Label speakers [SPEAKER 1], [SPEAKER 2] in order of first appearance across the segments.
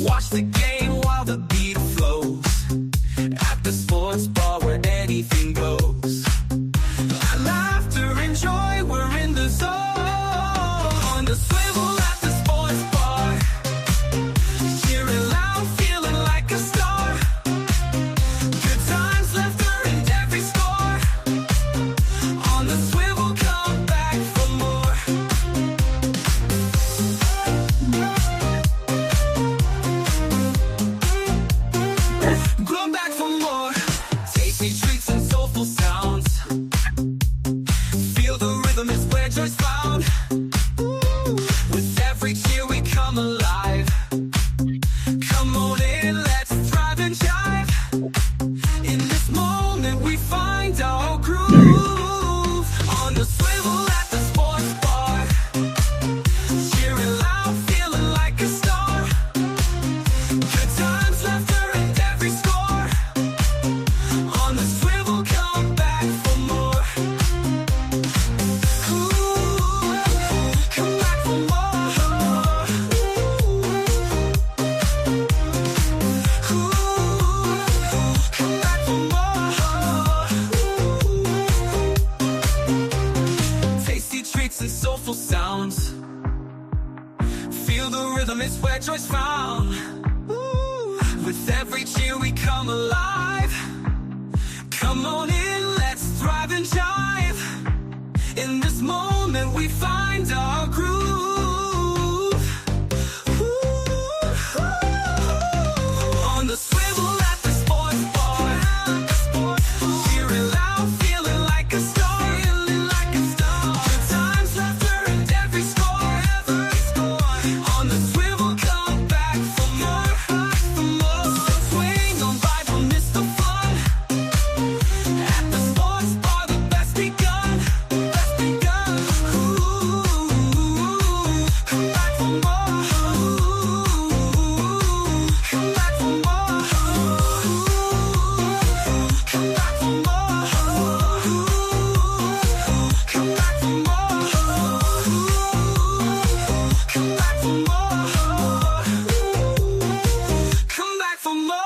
[SPEAKER 1] Watch the game while the beat flows. At the sports bar where anything goes. Laughter and joy, we're in the zone. On the swivel at the sports bar. Cheering loud, feeling like a star. Good times, laughter and every score. On the swivel, come back for more. Come back for more. Tasty treats and soulful sounds. Feel the rhythm is where joy's found. With every cheer we come alive. Come on in, let's thrive and jive. In this moment we find our groove. On the swivel at the sports bar. Cheering loud, feeling like a star. Good times, laughter and every score. On the swivel, come back for more. Ooh, come back for more. Ooh, come back for more. Tasty treats and soulful sounds. Feel the rhythm, it's where joy's found. Ooh, with every cheer we come alive. Come on in, let's thrive and jive. In this moment we find our groove. Ooh, on the swivel at the sports bar. Cheering loud, feeling like a star. Good times, laughter and every score. On the swivel, come back for more. Swing on by, don't miss the fun. At the sports bar, the best begun. Ooh, come back for more. Come back for more. Come back for more. Come back for more. Come back for more. Come back for more.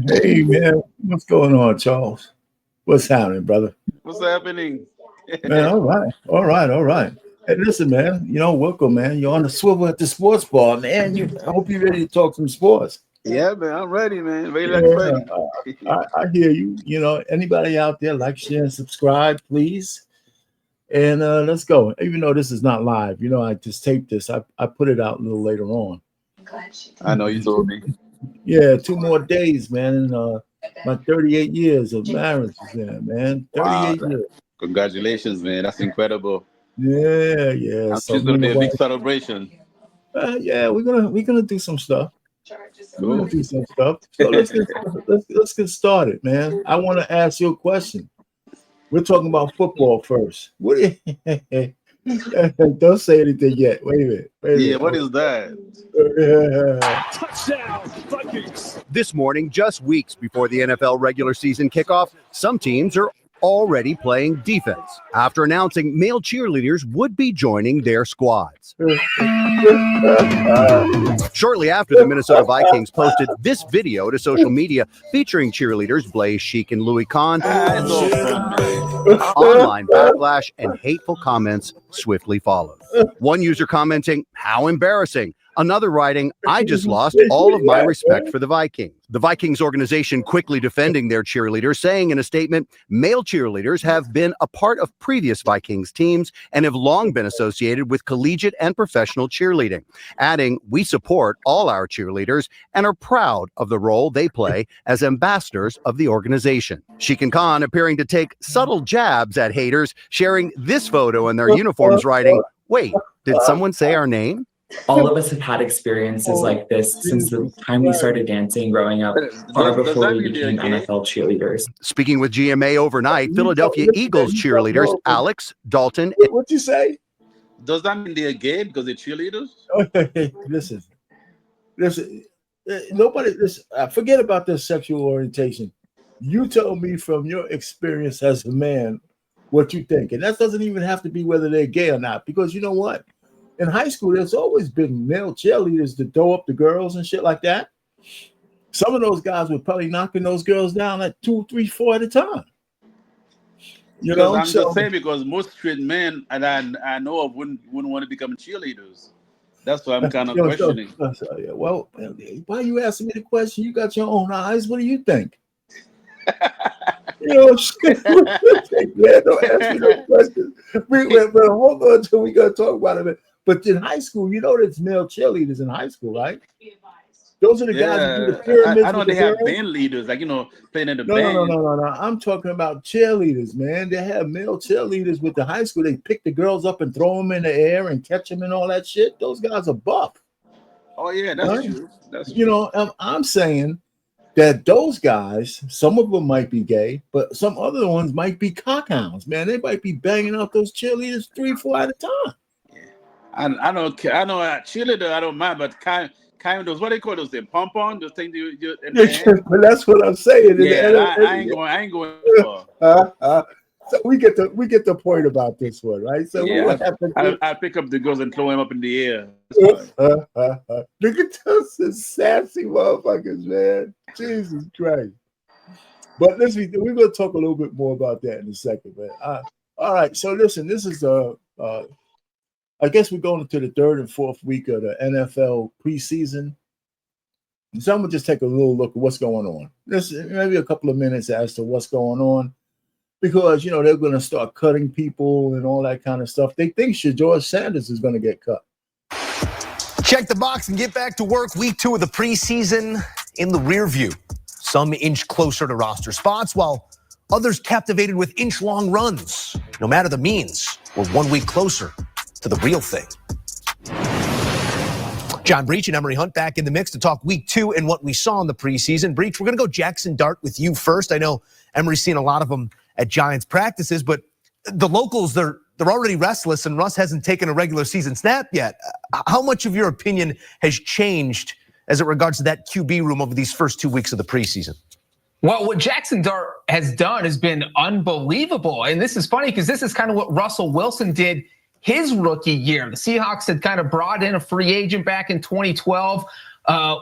[SPEAKER 2] Hey, man, what's going on, Charles? What's happening, brother?
[SPEAKER 3] What's happening?
[SPEAKER 2] Man, all right. Hey, listen, man, welcome, man. You're on the swivel at the sports bar, man. I hope you're ready to talk some sports.
[SPEAKER 3] Yeah, man, I'm ready, man. Ready
[SPEAKER 2] Yeah,
[SPEAKER 3] like ready.
[SPEAKER 2] I hear you. Anybody out there, like, share, and subscribe, please. And let's go. Even though this is not live, I just taped this. I put it out a little later on.
[SPEAKER 3] I know you told me.
[SPEAKER 2] Yeah, 2 more days, man. My 38 years of marriage is there, man. 38
[SPEAKER 3] Wow.
[SPEAKER 2] years.
[SPEAKER 3] Congratulations, man. That's incredible.
[SPEAKER 2] Yeah.
[SPEAKER 3] I'm
[SPEAKER 2] So
[SPEAKER 3] sure it's gonna be a big
[SPEAKER 2] wife-
[SPEAKER 3] celebration.
[SPEAKER 2] yeah, we're gonna do some stuff. We're gonna
[SPEAKER 3] Cool.
[SPEAKER 2] do some stuff. So let's get started, man. I want to ask you a question. We're talking about football first. What do you don't say anything yet. Wait a minute.
[SPEAKER 3] Yeah, what is that?
[SPEAKER 4] Touchdown, Vikings.
[SPEAKER 5] This morning, just weeks before the NFL regular season kickoff, some teams are already playing defense after announcing male cheerleaders would be joining their squads. Shortly after, the Minnesota Vikings posted this video to social media featuring cheerleaders Blaze Sheik and Louis Kahn. Online backlash and hateful comments swiftly followed. One user commenting, "How embarrassing." Another writing, "I just lost all of my respect for the Vikings." The Vikings organization quickly defending their cheerleaders, saying in a statement, "Male cheerleaders have been a part of previous Vikings teams and have long been associated with collegiate and professional cheerleading." Adding, "We support all our cheerleaders and are proud of the role they play as ambassadors of the organization." Sheik and Khan appearing to take subtle jabs at haters, sharing this photo in their uniforms, writing, "Wait, did someone say our name?"
[SPEAKER 6] All of us have had experiences like this since the time we started dancing growing up, far before we became NFL cheerleaders.
[SPEAKER 5] Speaking with GMA overnight, Philadelphia Eagles cheerleaders Alex, Dalton,
[SPEAKER 2] What'd you say?
[SPEAKER 3] Does that mean they're gay because they're cheerleaders?
[SPEAKER 2] Listen. Nobody. Forget about their sexual orientation. You tell me from your experience as a man what you think, and that doesn't even have to be whether they're gay or not. Because you know what? in high school, there's always been male cheerleaders to throw up the girls and shit like that. Some of those guys were probably knocking those girls down like 2, 3, 4 at a time. You know,
[SPEAKER 3] I'm just saying because most straight men and I know of wouldn't want to become cheerleaders. That's why I'm kind of questioning.
[SPEAKER 2] Well, why are you asking me the question? You got your own eyes. What do you think? You know, man, don't ask me no questions. But hold on until we gotta talk about it. But in high school, you know, there's male cheerleaders in high school, right? Those are the guys who do the pyramids.
[SPEAKER 3] I know they have band leaders, like, you know, playing in the band.
[SPEAKER 2] No. I'm talking about cheerleaders, man. They have male cheerleaders with the high school. They pick the girls up and throw them in the air and catch them and all that shit. Those guys are buff.
[SPEAKER 3] Oh yeah, that's true. That's true.
[SPEAKER 2] You know, I'm saying that those guys, some of them might be gay, but some other ones might be cockhounds, man. They might be banging out those cheerleaders 3, 4 at a time.
[SPEAKER 3] Yeah. I know cheerleader, I don't mind, but kind of those, what they call those, the pom-pom, those things you
[SPEAKER 2] but that's what I'm saying.
[SPEAKER 3] Yeah, I ain't going
[SPEAKER 2] so we get the point about this one, right? So
[SPEAKER 3] yeah, I'll pick up the girls and throw them up in the air.
[SPEAKER 2] Look at those sassy motherfuckers, man. Jesus Christ. But listen, we're going to talk a little bit more about that in a second, man. All right, so listen, this is I guess we're going into the 3rd and 4th week of the NFL preseason. So I'm going to just take a little look at what's going on. This maybe a couple of minutes as to what's going on, because, you know, they're going to start cutting people and all that kind of stuff. They think George Sanders is going to get cut.
[SPEAKER 4] Check the box and get back to work. Week 2 of the preseason in the rear view. Some inch closer to roster spots, while others captivated with inch-long runs. No matter the means, we're 1 week closer to the real thing. John Breach and Emery Hunt back in the mix to talk week 2 and what we saw in the preseason. Breach, we're going to go Jackson Dart with you first. I know Emery's seen a lot of them at Giants practices, but the locals, they're already restless, and Russ hasn't taken a regular season snap yet. How much of your opinion has changed as it regards to that QB room over these first 2 weeks of the preseason?
[SPEAKER 7] Well, what Jackson Dart has done has been unbelievable. And this is funny because this is kind of what Russell Wilson did his rookie year. The Seahawks had kind of brought in a free agent back in 2012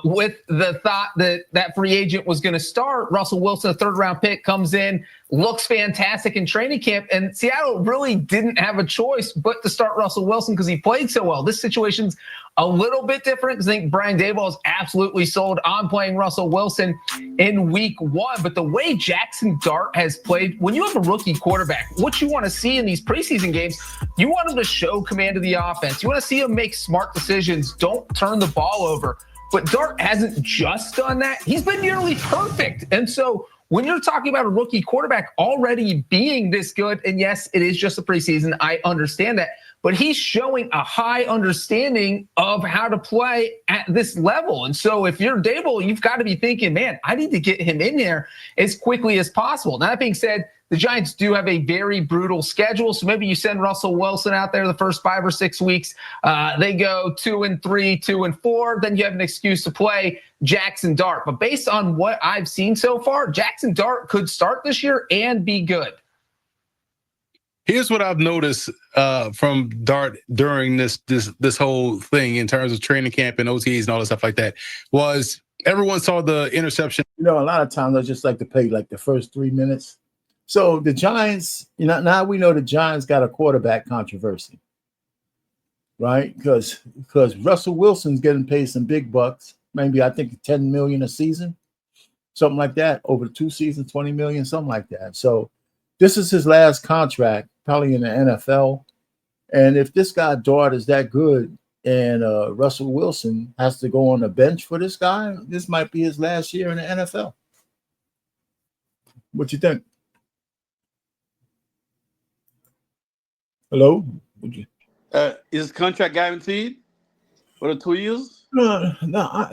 [SPEAKER 7] with the thought that that free agent was going to start. Russell Wilson, a 3rd-round pick, comes in, looks fantastic in training camp, and Seattle really didn't have a choice but to start Russell Wilson because he played so well. This situation's a little bit different because I think Brian Daboll is absolutely sold on playing Russell Wilson in week 1. But the way Jackson Dart has played, when you have a rookie quarterback, what you want to see in these preseason games, you want him to show command of the offense. You want to see him make smart decisions. Don't turn the ball over. But Dart hasn't just done that. He's been nearly perfect. And so when you're talking about a rookie quarterback already being this good, and yes, it is just a preseason, I understand that, but he's showing a high understanding of how to play at this level. And so if you're Daboll, you've got to be thinking, man, I need to get him in there as quickly as possible. Now, that being said, the Giants do have a very brutal schedule, so maybe you send Russell Wilson out there the first 5 or 6 weeks. They go 2-3, 2-4. Then you have an excuse to play Jackson Dart. But based on what I've seen so far, Jackson Dart could start this year and be good.
[SPEAKER 8] Here's what I've noticed from Dart during this whole thing in terms of training camp and OTAs and all that stuff like that was everyone saw the interception.
[SPEAKER 2] You know, a lot of times I just like to play like the first 3 minutes. So the Giants, you know, now we know the Giants got a quarterback controversy, right? Because Russell Wilson's getting paid some big bucks, maybe I think $10 million a season, something like that, over 2 seasons, $20 million, something like that. So this is his last contract, probably in the NFL. And if this guy Dart is that good and Russell Wilson has to go on the bench for this guy, this might be his last year in the NFL. What you think? Hello?
[SPEAKER 3] Is his contract guaranteed for the 2 years?
[SPEAKER 2] No,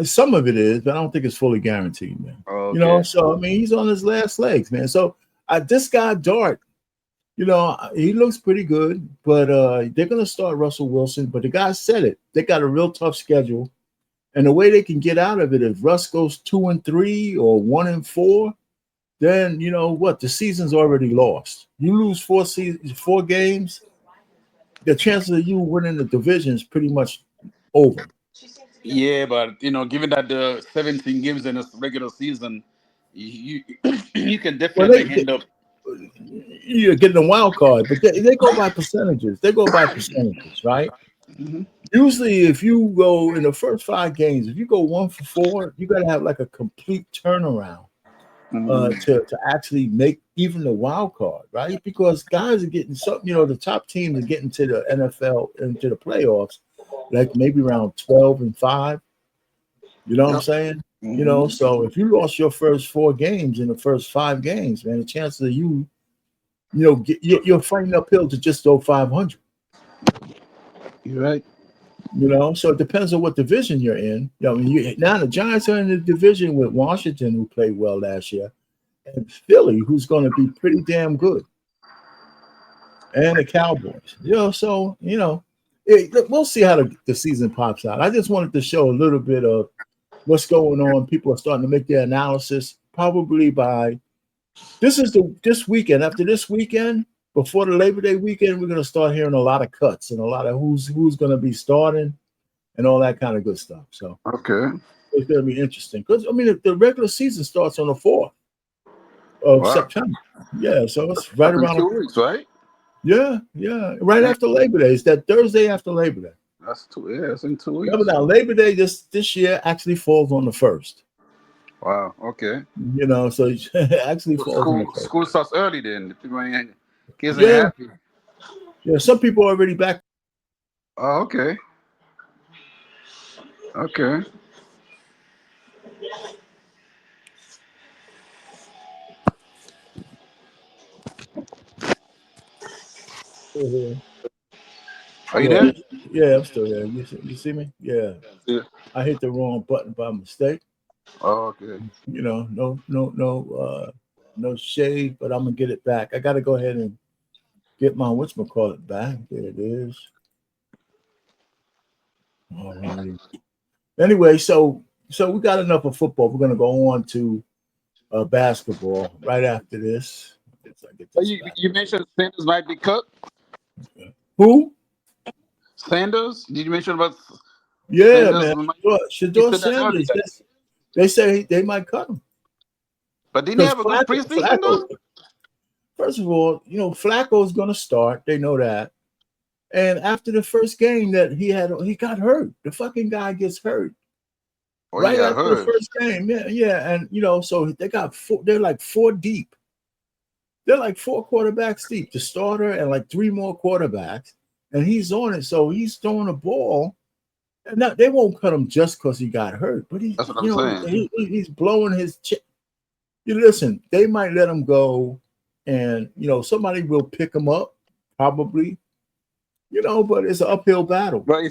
[SPEAKER 2] some of it is, but I don't think it's fully guaranteed, man.
[SPEAKER 3] Okay.
[SPEAKER 2] You know, so I mean, he's on his last legs, man. So this guy Dart, you know, he looks pretty good, but they're gonna start Russell Wilson. But the guy said it; they got a real tough schedule, and the way they can get out of it, if Russ goes 2-3 or 1-4, then you know what, the season's already lost. You lose 4 games. the chances of you winning the division is pretty much over.
[SPEAKER 3] Yeah, but given that the 17 games in a regular season, you you can
[SPEAKER 2] Well,
[SPEAKER 3] definitely end up.
[SPEAKER 2] you're getting a wild card, but they go by percentages. They go by percentages, right?
[SPEAKER 3] Mhm.
[SPEAKER 2] Usually, if you go in the first 5 games, if you go 1 for 4, you got to have like a complete turnaround to actually make even the wild card, right? Because guys are getting something. The top teams are getting to the NFL into the playoffs, like maybe around 12-5. You know what I'm saying? So if you lost your first 4 games in the first 5 games, man, the chances of you're fighting uphill to just go 500.
[SPEAKER 3] You're right.
[SPEAKER 2] So it depends on what division you're in. Now the Giants are in the division with Washington, who played well last year, and Philly, who's going to be pretty damn good, and the Cowboys. We'll see how the season pops out. I just wanted to show a little bit of what's going on. People are starting to make their analysis probably by this weekend. After this weekend, before the Labor Day weekend, we're going to start hearing a lot of cuts and a lot of who's going to be starting and all that kind of good stuff. So
[SPEAKER 3] Okay.
[SPEAKER 2] it's going to be interesting because the regular season starts on the 4th of September. Yeah, so it's right around
[SPEAKER 3] 2 weeks, right?
[SPEAKER 2] Yeah, right after Labor Day. It's that Thursday after Labor Day.
[SPEAKER 3] That's it's in 2 weeks.
[SPEAKER 2] Remember now, Labor Day this year actually falls on the 1st.
[SPEAKER 3] Wow. Okay.
[SPEAKER 2] So it actually falls on the 1st.
[SPEAKER 3] School starts early then. Kids ain't
[SPEAKER 2] Yeah.
[SPEAKER 3] happy.
[SPEAKER 2] Yeah, some people are already back.
[SPEAKER 3] Oh, okay. Okay. Are you there?
[SPEAKER 2] Yeah, I'm still here. You see me? Yeah.
[SPEAKER 3] Yeah.
[SPEAKER 2] I hit the wrong button by mistake.
[SPEAKER 3] Oh, okay.
[SPEAKER 2] No shade, but I'm gonna get it back. I gotta go ahead and get my whatchamacallit back. There it is. All right. Anyway, so we got enough of football. We're gonna go on to basketball right after this.
[SPEAKER 3] You mentioned Sanders might be cut.
[SPEAKER 2] Who?
[SPEAKER 3] Sanders? Did you mention about?
[SPEAKER 2] Yeah,
[SPEAKER 3] Sanders
[SPEAKER 2] man. Shador Sanders. They say they might cut him.
[SPEAKER 3] But didn't he have a good preseason though?
[SPEAKER 2] First of all, Flacco's going to start. They know that. And after the first game that he got hurt. The fucking guy gets hurt. Right after the first game. Yeah. And, so they got they're like 4 deep. They're like 4 quarterbacks deep. The starter and like 3 more quarterbacks. And he's on it. So he's throwing the ball. And now they won't cut him just because he got hurt. But
[SPEAKER 3] that's what I'm saying.
[SPEAKER 2] He's blowing his chip. Listen, they might let him go. And, somebody will pick him up, probably, but it's an uphill battle.
[SPEAKER 3] But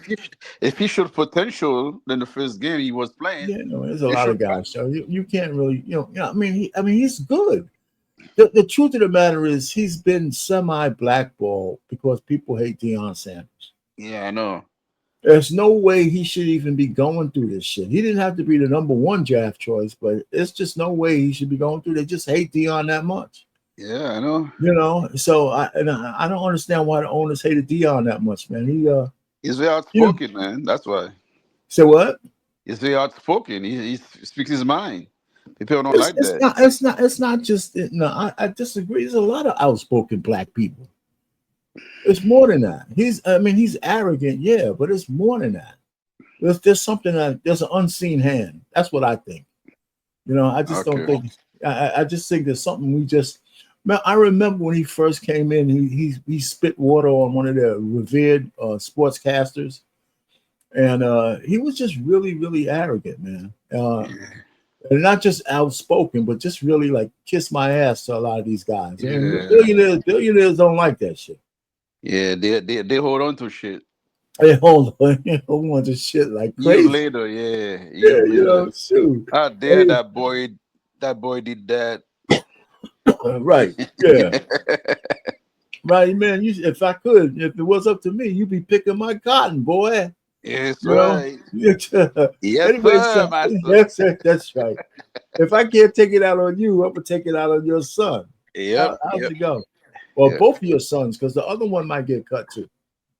[SPEAKER 3] if he showed potential in the first game he was playing.
[SPEAKER 2] Yeah, there's a lot of guys. So you can't really, he's good. The truth of the matter is he's been semi-blackballed because people hate Deion Sanders.
[SPEAKER 3] Yeah, I know.
[SPEAKER 2] There's no way he should even be going through this shit. He didn't have to be the number 1 draft choice, but it's just no way he should be going through. They just hate Deion that much.
[SPEAKER 3] Yeah, I know.
[SPEAKER 2] So I don't understand why the owners hated Deion that much, man.
[SPEAKER 3] He's very outspoken, man. That's why.
[SPEAKER 2] Say what?
[SPEAKER 3] He's very outspoken. He speaks his mind. People don't like that.
[SPEAKER 2] It's not just. No, I disagree. There's a lot of outspoken black people. It's more than that. He's arrogant, yeah, but it's more than that. There's something there's an unseen hand. That's what I think. I just don't think. I just think there's something we just. Man, I remember when he first came in, he spit water on one of the revered sportscasters, and he was just really, really arrogant, man. And not just outspoken, but just really like kiss my ass to a lot of these guys.
[SPEAKER 3] Yeah.
[SPEAKER 2] And billionaires don't like that shit.
[SPEAKER 3] Yeah, they hold on to shit.
[SPEAKER 2] They hold on to shit like crazy.
[SPEAKER 3] Years later, yeah.
[SPEAKER 2] Shoot.
[SPEAKER 3] How dare that boy did that.
[SPEAKER 2] Right. Yeah. Right, man. If it was up to me, you'd be picking my cotton, boy.
[SPEAKER 3] Yes, right.
[SPEAKER 2] Yes,
[SPEAKER 3] Anyway,
[SPEAKER 2] that's right. If I can't take it out on you, I'm gonna take it out on your son. How's it go? Well, both of your sons, because the other one might get cut too.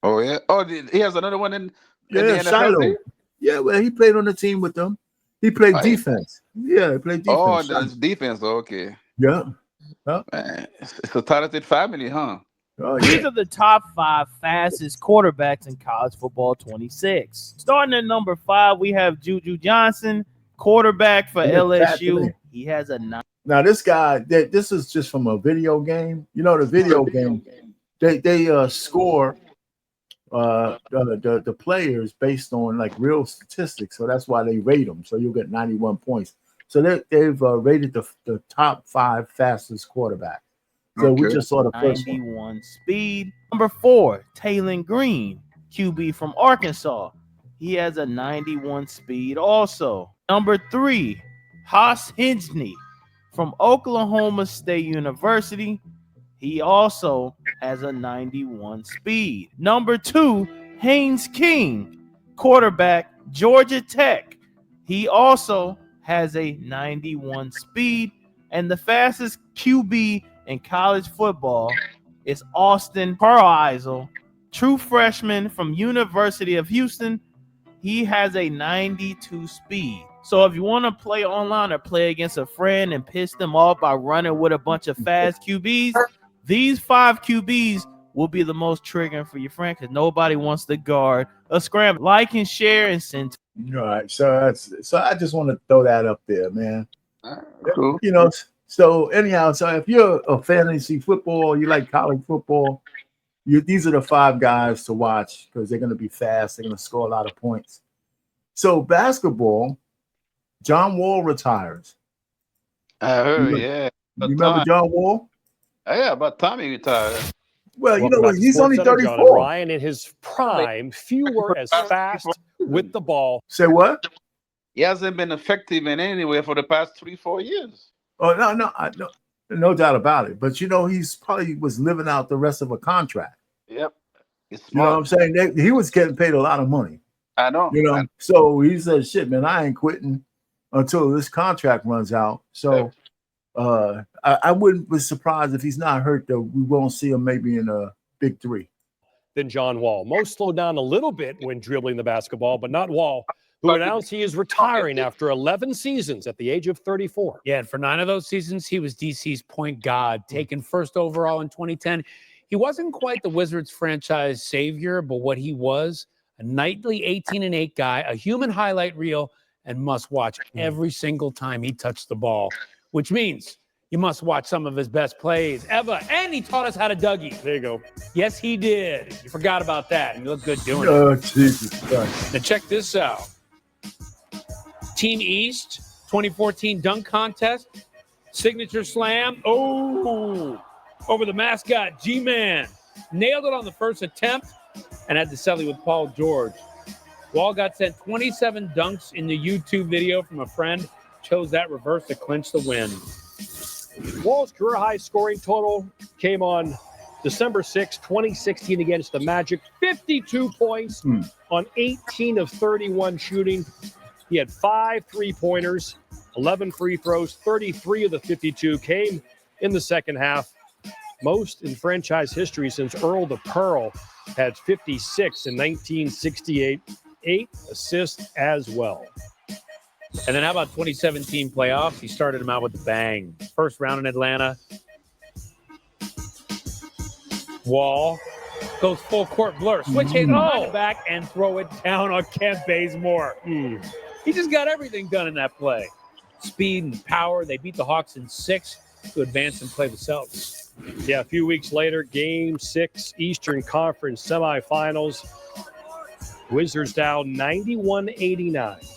[SPEAKER 3] Oh yeah. Oh, he has another one in the NFL
[SPEAKER 2] Shiloh.
[SPEAKER 3] team?
[SPEAKER 2] Yeah, well, he played on the team with them. He played
[SPEAKER 3] Oh,
[SPEAKER 2] defense. Yeah, he played defense.
[SPEAKER 3] Oh, that's defense. Okay.
[SPEAKER 2] Yeah. Yeah.
[SPEAKER 3] Man, it's a talented family, huh?
[SPEAKER 2] Oh,
[SPEAKER 9] These
[SPEAKER 2] yeah.
[SPEAKER 9] are the top 5 fastest quarterbacks in college football 26. Starting at number 5, we have Juju Johnson, quarterback for LSU. He has a 9.
[SPEAKER 2] Now this guy, this is just from a video game. You know, the video game, they score the players based on like real statistics. So that's why they rate them. So you'll get 91 points. So they've rated the top 5 fastest quarterbacks. So we just saw the first
[SPEAKER 9] 91 speed. Number 4, Taylon Green, QB from Arkansas. He has a 91 speed also. Number 3, Haas Hinsney from Oklahoma State University. He also has a 91 speed. Number 2, Haynes King, quarterback, Georgia Tech. He also has a 91 speed. And the fastest QB in college football is Austin Pearl, true freshman from University of Houston. He has a 92 speed. So if you want to play online or play against a friend and piss them off by running with a bunch of fast QBs, these 5 QBs will be the most triggering for your friend because nobody wants to guard a scramble. Like and share and send.
[SPEAKER 2] All right. So I just want to throw that up there, man.
[SPEAKER 3] Cool.
[SPEAKER 2] You know, so anyhow, so if you're a fantasy football, you like college football, these are the 5 guys to watch because they're going to be fast. They're going to score a lot of points. So basketball, John Wall retires.
[SPEAKER 3] I heard,
[SPEAKER 2] You remember John Wall?
[SPEAKER 3] Yeah, about time he retired.
[SPEAKER 2] Well, you
[SPEAKER 10] Welcome
[SPEAKER 2] know
[SPEAKER 10] back
[SPEAKER 2] what?
[SPEAKER 10] to
[SPEAKER 2] He's only
[SPEAKER 10] SportsCenter. John
[SPEAKER 2] 34.
[SPEAKER 10] and Ryan in his prime, few were as fast with the ball.
[SPEAKER 2] Say what?
[SPEAKER 3] He hasn't been effective in anywhere for the past 3-4 years.
[SPEAKER 2] Oh, no doubt about it. But, you know, he's probably was living out the rest of a contract.
[SPEAKER 3] Yep.
[SPEAKER 2] You know what I'm saying? He was getting paid a lot of money.
[SPEAKER 3] I know.
[SPEAKER 2] You know, so he said, shit, man, I ain't quitting until this contract runs out. So I wouldn't be surprised if he's not hurt, though. We won't see him maybe in a big 3.
[SPEAKER 10] Than John Wall. Most slowed down a little bit when dribbling the basketball, but not Wall, who announced he is retiring after 11 seasons at the age of 34.
[SPEAKER 11] Yeah, and for 9 of those seasons, he was DC's point guard, taken first overall in 2010. He wasn't quite the Wizards franchise savior, but what he was, a nightly 18-8 guy, a human highlight reel, and must watch every single time he touched the ball, which means you must watch some of his best plays ever. And he taught us how to Dougie.
[SPEAKER 10] There you go.
[SPEAKER 11] Yes, he did. You forgot about that, and you look good doing it.
[SPEAKER 2] Oh, Jesus Christ.
[SPEAKER 11] Now check this out. Team East, 2014 dunk contest, signature slam. Oh, over the mascot, G-Man. Nailed it on the first attempt and had to settle with Paul George. Wall got sent 27 dunks in the YouTube video from a friend. Chose that reverse to clinch the win.
[SPEAKER 10] Wall's career high scoring total came on December 6, 2016 against the Magic. 52 points on 18 of 31 shooting. He had 5 3-pointers, 11 free throws. 33 of the 52 came in the second half. Most in franchise history since Earl the Pearl had 56 in 1968. 8 assists as well.
[SPEAKER 11] And then how about 2017 playoffs? He started him out with a bang. First round in Atlanta. Wall goes full court blur. Switch hit behind the back and throw it down on Kent Bazemore. He just got everything done in that play. Speed and power. They beat the Hawks in 6 to advance and play the Celtics.
[SPEAKER 10] Yeah, a few weeks later, Game 6 Eastern Conference semifinals. Wizards down 91-89.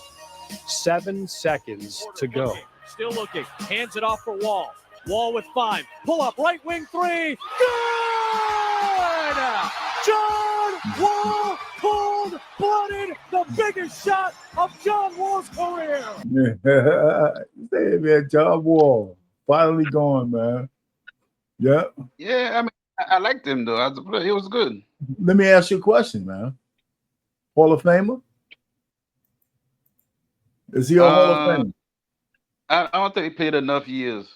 [SPEAKER 10] 7 seconds to go.
[SPEAKER 9] Still looking. Hands it off for Wall. Wall with 5. Pull up. Right wing 3. Good! John Wall cold-blooded the biggest shot of John Wall's career.
[SPEAKER 2] Hey, man, John Wall. Finally gone, man. Yeah.
[SPEAKER 3] Yeah, I mean, I liked him, though. As a player, he was good.
[SPEAKER 2] Let me ask you a question, man. Hall of Famer? Is he a Hall of Famer?
[SPEAKER 3] I don't think he played enough years.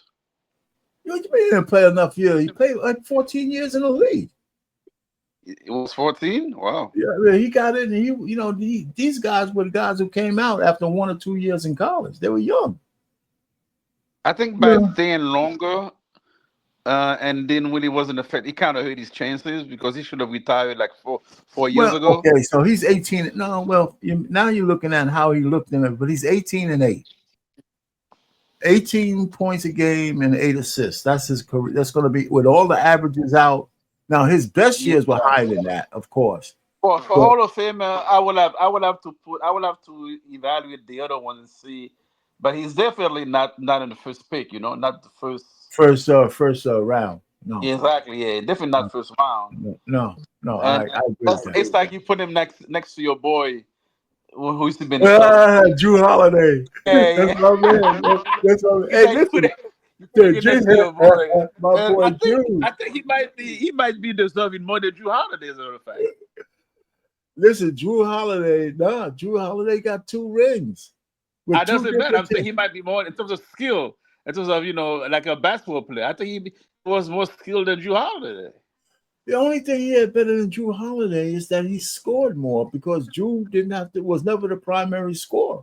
[SPEAKER 2] You mean he didn't play enough years? He played like 14 years in the league.
[SPEAKER 3] It was 14. Wow.
[SPEAKER 2] Yeah, he got it. And these guys were the guys who came out after 1 or 2 years in college. They were young.
[SPEAKER 3] I think by staying longer, and then when he wasn't affected, he kind of hurt his chances because he should have retired like four years ago.
[SPEAKER 2] Okay, so he's 18. No, well, now you're looking at how he looked in it, but he's 18-8. 18 points a game and 8 assists. That's his career. That's going to be with all the averages out. Now his best years were higher than that, of course.
[SPEAKER 3] For Hall of Famer, I will have to evaluate the other one and see. But he's definitely not in the first pick, not the first
[SPEAKER 2] round. No,
[SPEAKER 3] exactly. Yeah, definitely not first round.
[SPEAKER 2] No. I agree with that.
[SPEAKER 3] It's like you put him next to your boy, who used to be in
[SPEAKER 2] Drew Holiday.
[SPEAKER 3] Yeah,
[SPEAKER 2] That's my man. That's my man. Hey, listen. My boy Drew.
[SPEAKER 3] I think he might be deserving more than Drew Holiday, as a matter of fact.
[SPEAKER 2] Listen, Drew Holiday got 2 rings.
[SPEAKER 3] I doesn't matter. I'm saying he might be more in terms of skill, in terms of like a basketball player. I think he was more skilled than Drew Holiday.
[SPEAKER 2] The only thing he had better than Drew Holiday is that he scored more because Drew was never the primary scorer.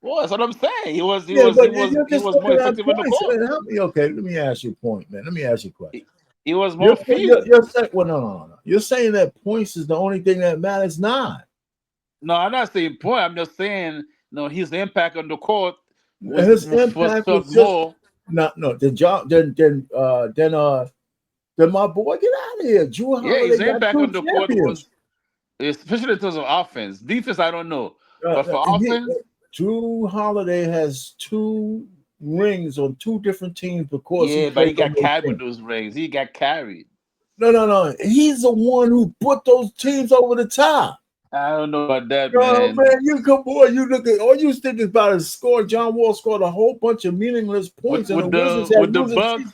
[SPEAKER 3] Well, that's what I'm saying. He was more effective in the court.
[SPEAKER 2] Okay, let me ask you a point, man. Let me ask you a question.
[SPEAKER 3] He was more field.
[SPEAKER 2] You're saying, no. You're saying that points is the only thing that matters. Not.
[SPEAKER 3] No, I'm not saying point. I'm just saying his impact on the court
[SPEAKER 2] was more. No. Then my boy, get out of here. Drew Holiday
[SPEAKER 3] his impact on the
[SPEAKER 2] court
[SPEAKER 3] was, especially in terms of offense. Defense, I don't know. But for offense,
[SPEAKER 2] Drew Holiday has 2 rings on 2 different teams because
[SPEAKER 3] but he got carried with those rings. He got carried.
[SPEAKER 2] No. He's the one who put those teams over the top.
[SPEAKER 3] I don't know about that,
[SPEAKER 2] man. You look at all you think about is score. John Wall scored a whole bunch of meaningless points
[SPEAKER 3] with the Bucks.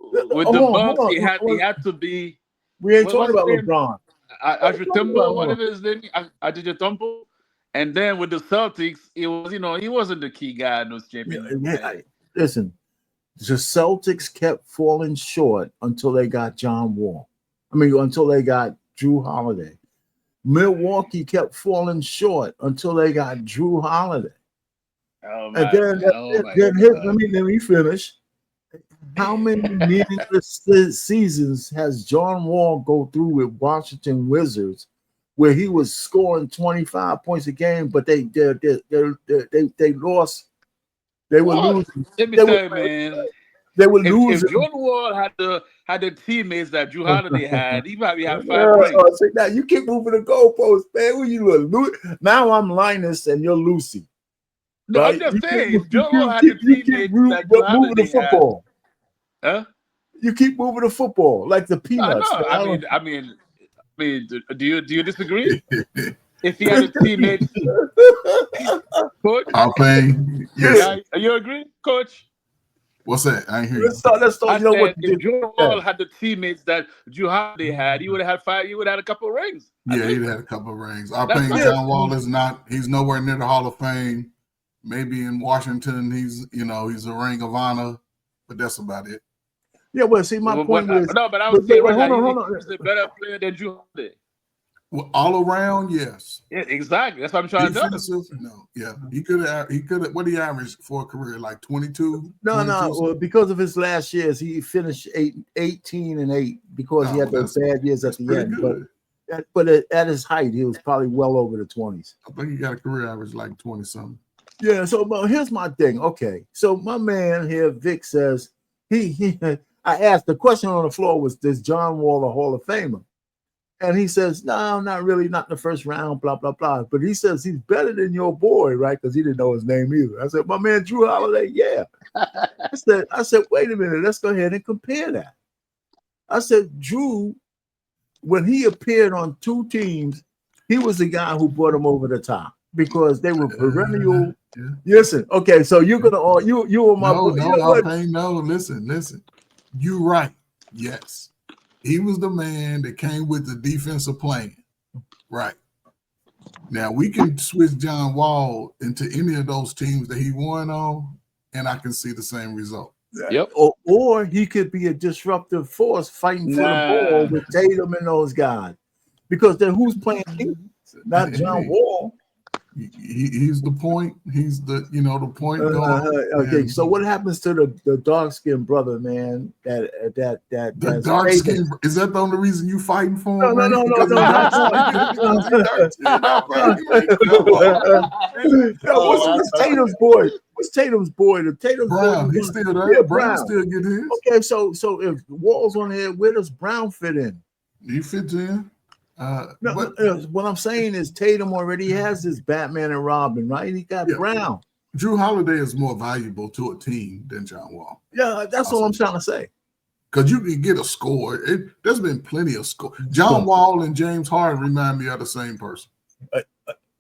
[SPEAKER 3] With the Bucks, he had to be.
[SPEAKER 2] We ain't talking about LeBron.
[SPEAKER 3] Whatever his name, Ajitatumpo. And then with the Celtics, it was he wasn't the key guy in those championships.
[SPEAKER 2] Listen, the Celtics kept falling short until they got John Wall. Until they got Drew Holiday. Milwaukee kept falling short until they got Drew Holiday. Let me finish. How many meaningless seasons has John Wall go through with Washington Wizards, where he was scoring 25 points a game, but they lost. They were losing.
[SPEAKER 3] Let me tell you, man.
[SPEAKER 2] They were losing.
[SPEAKER 3] If John Wall had the teammates that Drew Holiday had, he probably had 5 rings.
[SPEAKER 2] Now you keep moving the goalposts, man. Who you look? Now I'm Linus and you're Lucy.
[SPEAKER 3] No, right? I'm just saying. If John Wall had the teammates that Drew Holiday had. Huh?
[SPEAKER 2] You keep moving the football like the peanuts.
[SPEAKER 3] I mean, do you disagree? If he had a teammate, Coach,
[SPEAKER 12] I'll play. Yes.
[SPEAKER 3] You agree, Coach?
[SPEAKER 12] What's that? I ain't hear you.
[SPEAKER 2] Let's start.
[SPEAKER 3] If Drew Wall had the teammates that Drew Holiday had, he would have had 5. He would have had a couple of rings.
[SPEAKER 12] Yeah, he'd had a couple of rings. Our playing John Wall is not. He's nowhere near the Hall of Fame. Maybe in Washington, he's a Ring of Honor, but that's about it.
[SPEAKER 2] Yeah, well, see, my point is
[SPEAKER 3] no, but I was saying he's a better player than Drew Holiday.
[SPEAKER 12] Well, all around, yes.
[SPEAKER 3] Yeah, exactly. That's what I'm trying to
[SPEAKER 12] do. No, yeah, he could have. What he averaged for a career, like 22.
[SPEAKER 2] No. Well, because of his last years, he finished 18-8 because he had those bad years at the end. Good. But at his height, he was probably well over the 20s.
[SPEAKER 12] I think he got a career average like 20 something.
[SPEAKER 2] Yeah. So, here's my thing. Okay, so my man here, Vic, says he I asked the question on the floor was, is John Wall a Hall of Famer? And he says, no, not really, not in the first round, blah, blah, blah. But he says he's better than your boy, right? Because he didn't know his name either. I said, my man, Drew Holiday, yeah. I said, wait a minute, let's go ahead and compare that. I said, Drew, when he appeared on 2 teams, he was the guy who brought him over the top because they were perennial. Yeah. Listen, okay, so you're gonna you were my boy.
[SPEAKER 12] No, listen. You're right. Yes. He was the man that came with the defensive plan. Right. Now we can switch John Wall into any of those teams that he won on, and I can see the same result.
[SPEAKER 3] Yep.
[SPEAKER 2] Or he could be a disruptive force fighting for the ball with Tatum and those guys. Because then who's playing defense? Not John Wall.
[SPEAKER 12] He's the point. He's the the point guard.
[SPEAKER 2] Okay, so what happens to the dark skinned brother, man?
[SPEAKER 12] The dark skin, is that the only reason you fighting for him?
[SPEAKER 2] No. What's Tatum's boy? What's Tatum's boy? The Tatum's
[SPEAKER 12] Brown.
[SPEAKER 2] boy.
[SPEAKER 12] He's still there.
[SPEAKER 2] Yeah,
[SPEAKER 12] Brown still get his.
[SPEAKER 2] Okay, so if Wall's on here, where does Brown fit in?
[SPEAKER 12] He fits in.
[SPEAKER 2] What I'm saying is Tatum already has this Batman and Robin, right? He got Brown.
[SPEAKER 12] Drew Holiday is more valuable to a team than John Wall.
[SPEAKER 2] Yeah, that's all I'm trying to say.
[SPEAKER 12] Because you can get a score. There's been plenty of score. John Wall and James Harden remind me of the same person.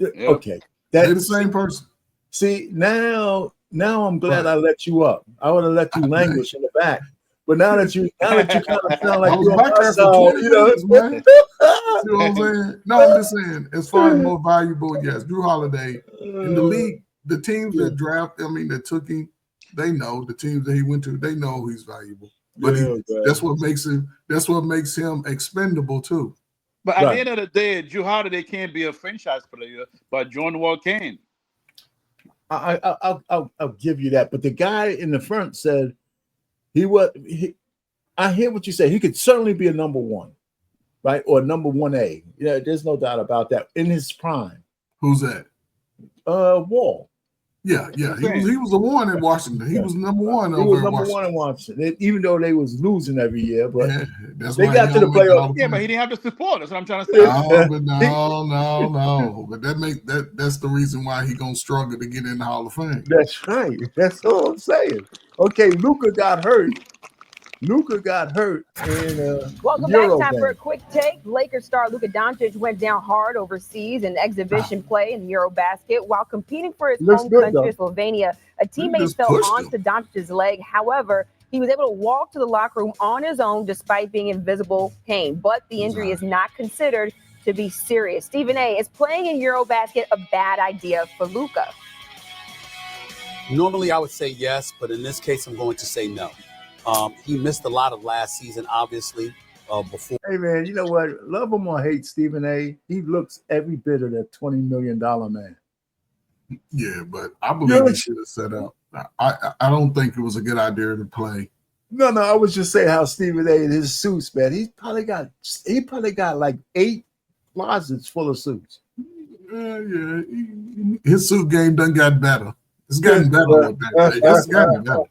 [SPEAKER 2] Okay.
[SPEAKER 12] They're the same person.
[SPEAKER 2] See, now I'm glad I let you up. I would have let you languish in the back. But now that you kind of sound like you're on my side,
[SPEAKER 12] you know, man. See what I'm saying? No, I'm just saying, as far as more valuable, yes, Drew Holiday in the league, the teams that that took him, they know the teams that he went to, they know he's valuable. But that's what makes him expendable too.
[SPEAKER 3] But at the end of the day, Drew Holiday can't be a franchise player, but John Wall can.
[SPEAKER 2] I'll give you that. But the guy in the front said I hear what you say. He could certainly be a number one, right? Or number 1A. Yeah, there's no doubt about that. In his prime.
[SPEAKER 12] Who's that?
[SPEAKER 2] Wall.
[SPEAKER 12] Yeah. He was the one in Washington. He was number one over in Washington. He was number one in
[SPEAKER 2] Washington, even though they was losing every year. But
[SPEAKER 12] they got to the playoffs.
[SPEAKER 3] Yeah, but he didn't have the support. That's what I'm trying to say.
[SPEAKER 12] No. But that's the reason why he gonna struggle to get in the Hall of Fame.
[SPEAKER 2] That's right. That's all I'm saying. Okay, Luka got hurt.
[SPEAKER 13] Welcome
[SPEAKER 2] Euro
[SPEAKER 13] back. Time
[SPEAKER 2] game.
[SPEAKER 13] for a quick take. Lakers star Luka Doncic went down hard overseas in exhibition play in Eurobasket while competing for his home country, Slovenia. A teammate fell onto Doncic's leg. However, he was able to walk to the locker room on his own despite being in visible pain. But the injury is not considered to be serious. Stephen A, is playing in Eurobasket a bad idea for Luka?
[SPEAKER 14] Normally, I would say yes, but in this case, I'm going to say no. He missed a lot of last season, obviously, before.
[SPEAKER 2] Hey, man, you know what? Love him or hate Stephen A, he looks every bit of that $20 million man.
[SPEAKER 12] Yeah, but I believe he should have set up. I don't think it was a good idea to play.
[SPEAKER 2] No, I was just saying how Stephen A in his suits, man. He probably got like 8 closets full of suits.
[SPEAKER 12] Yeah. His suit game done got better. It's gotten better with that. It's gotten better.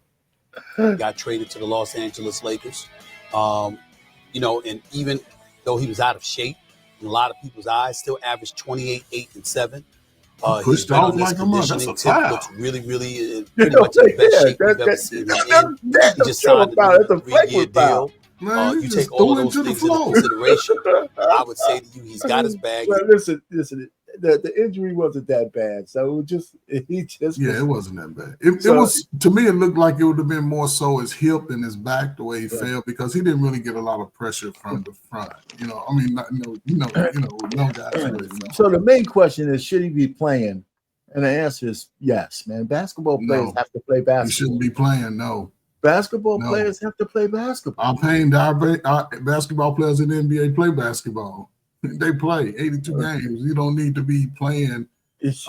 [SPEAKER 14] Got traded to the Los Angeles Lakers. And even though he was out of shape in a lot of people's eyes, still averaged 28, 8, and 7.
[SPEAKER 12] Pushed off like a mother. That's a foul.
[SPEAKER 14] Looks really pretty much in the best shape we've ever seen him in. He just signed a 3-year deal.
[SPEAKER 12] Man,
[SPEAKER 14] you take all of those things into consideration. I would say to you, he's got his bag.
[SPEAKER 2] Well, listen. The injury wasn't that bad, so it
[SPEAKER 12] wasn't that bad. It was, to me, it looked like it would have been more so his hip and his back the way he fell, because he didn't really get a lot of pressure from the front. No guys really.
[SPEAKER 2] So the main question is, should he be playing? And the answer is yes, man. Basketball players have to play basketball.
[SPEAKER 12] He shouldn't be playing. No.
[SPEAKER 2] Basketball players have to play basketball.
[SPEAKER 12] I'm paying our basketball players in the NBA play basketball. They play 82 games. You don't need to be playing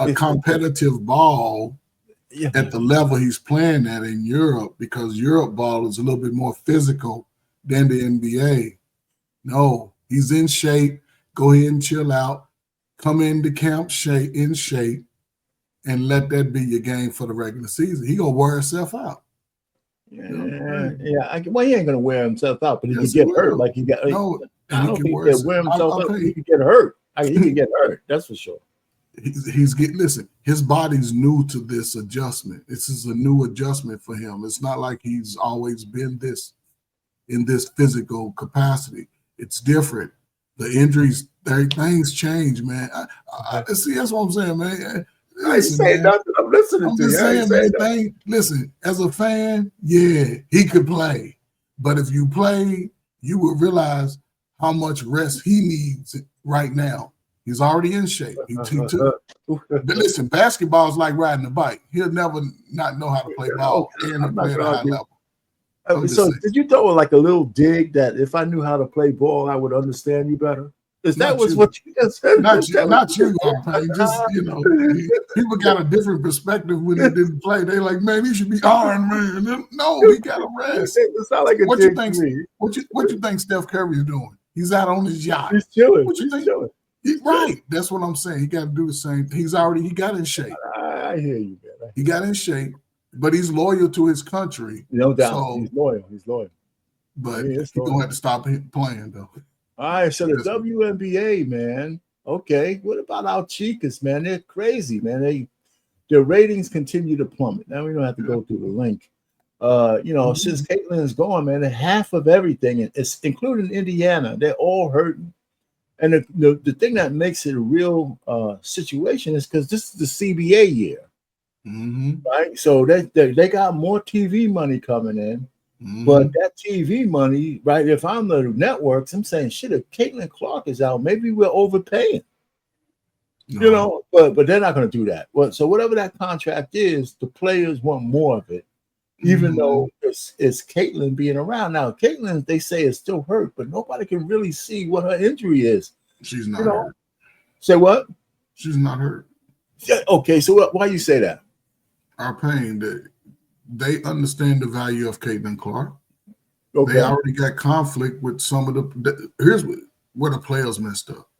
[SPEAKER 12] a competitive ball at the level he's playing at in Europe, because Europe ball is a little bit more physical than the NBA. No, he's in shape. Go ahead and chill out. Come into camp in shape, and let that be your game for the regular season. He gonna wear himself out.
[SPEAKER 2] Well, he ain't gonna wear himself out, but he can get hurt. Like he got. I don't think he'll wear himself out. He could get hurt. He could get hurt. That's for sure.
[SPEAKER 12] Listen, his body's new to this adjustment. This is a new adjustment for him. It's not like he's always been in this physical capacity. It's different. The injuries, things change, man. I see. That's what I'm saying, man.
[SPEAKER 2] I ain't saying nothing. I'm listening to you.
[SPEAKER 12] I'm just saying, listen, as a fan, he could play. But if you play, you will realize how much rest he needs right now. He's already in shape. But listen, basketball is like riding a bike. He'll never not know how to play ball and play at a high level.
[SPEAKER 2] So did you throw like a little dig that if I knew how to play ball, I would understand you better? Is that was what you just said?
[SPEAKER 12] Not you, Arpane. Just, people got a different perspective when they didn't play. They like, man, he should be Iron Man. No, he got to rest.
[SPEAKER 2] It's not like a
[SPEAKER 12] what you think? What you think Steph Curry is doing? He's out on his yacht.
[SPEAKER 2] He's chilling.
[SPEAKER 12] What you think? Right. That's what I'm saying. He got to do the same. He got in shape.
[SPEAKER 2] I hear you, man.
[SPEAKER 12] He got in shape, but he's loyal to his country.
[SPEAKER 2] No doubt.
[SPEAKER 12] So,
[SPEAKER 2] he's loyal.
[SPEAKER 12] But he's going to have to stop playing, though.
[SPEAKER 2] All right, so the WNBA, man. Okay, what about our Chicas, man? They're crazy, man. Their ratings continue to plummet. Now we don't have to go through the link. Since Caitlin is gone, man, half of everything, it's including Indiana, they're all hurting. And the thing that makes it a real situation is because this is the CBA year, right? So they got more TV money coming in. But that TV money, right? If I'm the networks, I'm saying, shit, if Caitlin Clark is out, maybe we're overpaying. But they're not going to do that. Well, so whatever that contract is, the players want more of it, even though it's Caitlin being around. Now, Caitlin, they say, is still hurt, but nobody can really see what her injury is.
[SPEAKER 12] She's not hurt.
[SPEAKER 2] Say what?
[SPEAKER 12] She's not hurt.
[SPEAKER 2] Yeah, okay, so why you say that?
[SPEAKER 12] Arpane, that they understand the value of Caitlin Clark.
[SPEAKER 2] Okay.
[SPEAKER 12] They already got conflict with some of the. Here's where the players messed up.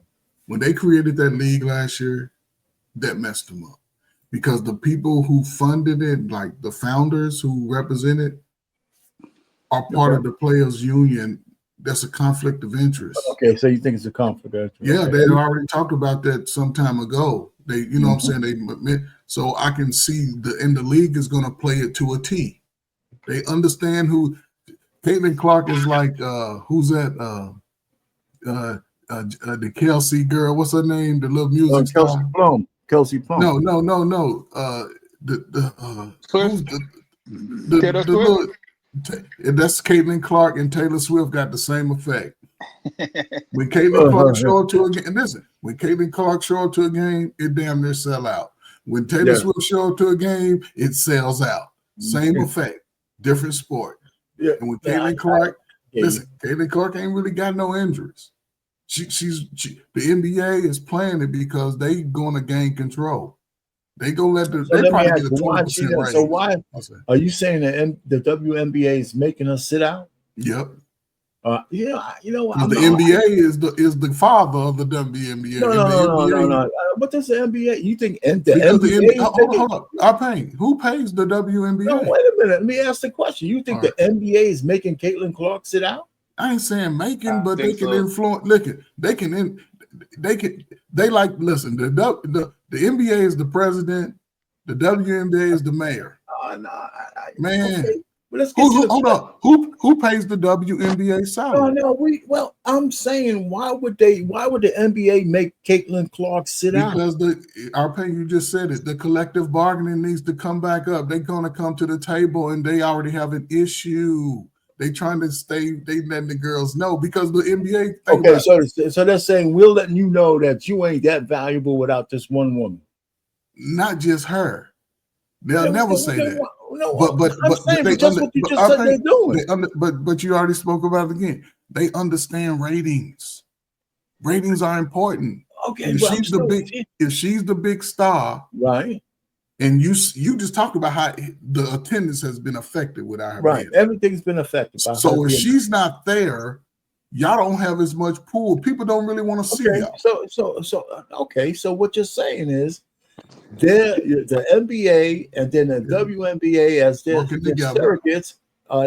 [SPEAKER 12] When they created that league last year, that messed them up because the people who funded it, like the founders who represent it, are part of the players' union. That's a conflict of interest.
[SPEAKER 2] Okay, so you think it's a conflict of interest?
[SPEAKER 12] Yeah, they already talked about that some time ago. They, what I'm saying, so I can see the league is going to play it to a T. They understand who Caitlin Clark is like. Who's that? The Kelsey girl. What's her name? The little music
[SPEAKER 2] Kelsey Plum. Kelsey Plum.
[SPEAKER 12] No. Who's the little, that's Caitlin Clark and Taylor Swift got the same effect. When Caitlin Clark show up to a game, and listen, when Caitlin Clark show up to a game, it damn near sell out. When Taylor Swift show up to a game, it sells out. Same effect, different sport.
[SPEAKER 2] Yeah.
[SPEAKER 12] And with Caitlin Clark, listen, Caitlin Clark ain't really got no injuries. The NBA is playing it because they going to gain control. They go let the.
[SPEAKER 2] So
[SPEAKER 12] they probably
[SPEAKER 2] get
[SPEAKER 12] get a 20% raise.
[SPEAKER 2] So why are you saying that the WNBA is making us sit out?
[SPEAKER 12] Yep.
[SPEAKER 2] The
[SPEAKER 12] NBA is the father of the WNBA.
[SPEAKER 2] No. What does the NBA? You think the NBA?
[SPEAKER 12] Hold up. Arpane, who pays the WNBA?
[SPEAKER 2] No, wait a minute. Let me ask the question. You think the NBA is making Caitlin Clark sit out?
[SPEAKER 12] I ain't saying making, but they can influence. Look, they can. They like listen. The NBA is the president. The WNBA is the mayor. Man.
[SPEAKER 2] Okay. Well,
[SPEAKER 12] hold up. Who pays the WNBA salary?
[SPEAKER 2] I'm saying why would the NBA make Caitlin Clark sit out?
[SPEAKER 12] Because you just said it. The collective bargaining needs to come back up. They're gonna come to the table and they already have an issue. They trying to they letting the girls know because the NBA.
[SPEAKER 2] Okay, so they're saying we're letting you know that you ain't that valuable without this one woman.
[SPEAKER 12] Not just her. They'll never say that.
[SPEAKER 2] No, but that's what you just said they're doing.
[SPEAKER 12] But you already spoke about it again. They understand ratings. Ratings are important.
[SPEAKER 2] Okay,
[SPEAKER 12] if she's the big star,
[SPEAKER 2] right?
[SPEAKER 12] And you just talked about how the attendance has been affected without her.
[SPEAKER 2] Right, everything's been affected.
[SPEAKER 12] So if she's not there, y'all don't have as much pool. People don't really want to see y'all.
[SPEAKER 2] So what you're saying is the NBA and then the WNBA as their surrogates,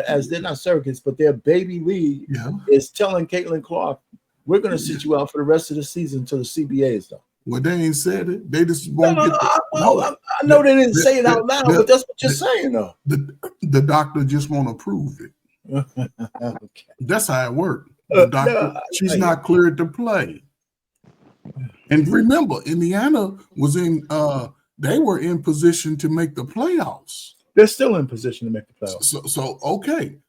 [SPEAKER 2] as they're not surrogates, but their baby league is telling Caitlin Clark, we're going to sit you out for the rest of the season until the CBA is done.
[SPEAKER 12] Well, they ain't said it. They just won't get
[SPEAKER 2] I know they didn't say it out loud, but that's what you're saying, though.
[SPEAKER 12] The doctor just won't approve it. Okay. That's how it worked. The doctor, she's not cleared to play. And remember, Indiana was they were in position to make the playoffs.
[SPEAKER 2] They're still in position to make the playoffs.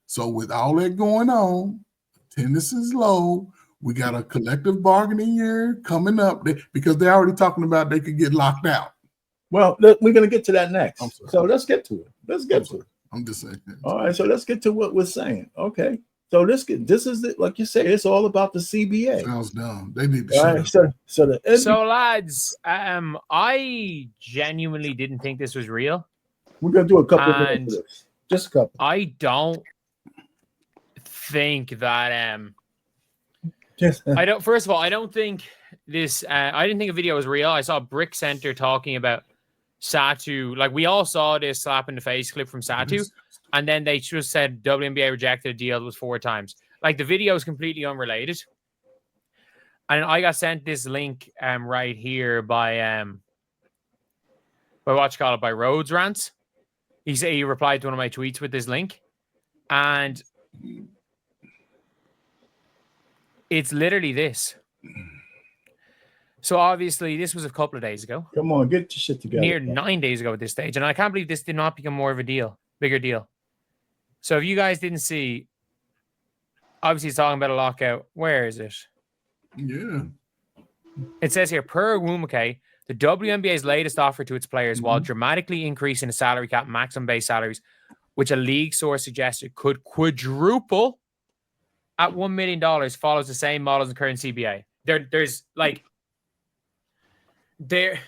[SPEAKER 12] So with all that going on, attendance is low. We got a collective bargaining year coming up because they're already talking about they could get locked out.
[SPEAKER 2] Well, we're going to get to that next. So let's get to it. I'm just saying. All right, so let's get to what we're saying. Okay. So this is it, like you say, it's all about the CBA.
[SPEAKER 12] Sounds dumb. They need to
[SPEAKER 2] Right?
[SPEAKER 12] shut up.
[SPEAKER 9] So lads, I genuinely didn't think this was real.
[SPEAKER 2] We're gonna do a couple of minutes of this. Just a couple.
[SPEAKER 9] I don't think that I don't. First of all, I don't think this. I didn't think a video was real. I saw Brick Center talking about Satu. Like we all saw this slap in the face clip from Satu, and then they just said WNBA rejected a deal. It was 4 times. Like the video is completely unrelated. And I got sent this link right here by what you call it, by Rhodes Rants. He replied to one of my tweets with this link, and it's literally this. So obviously this was a couple of days ago.
[SPEAKER 2] Come on, get your shit together.
[SPEAKER 9] Near 9 days ago at this stage, and I can't believe this did not become more of a bigger deal. So if you guys didn't see, obviously it's talking about a lockout. Where is it?
[SPEAKER 12] Yeah.
[SPEAKER 9] It says here, per Wumake, the WNBA's latest offer to its players, while dramatically increasing the salary cap maximum base salaries, which a league source suggested could quadruple at $1 million, follows the same model as the current CBA. There's like, they're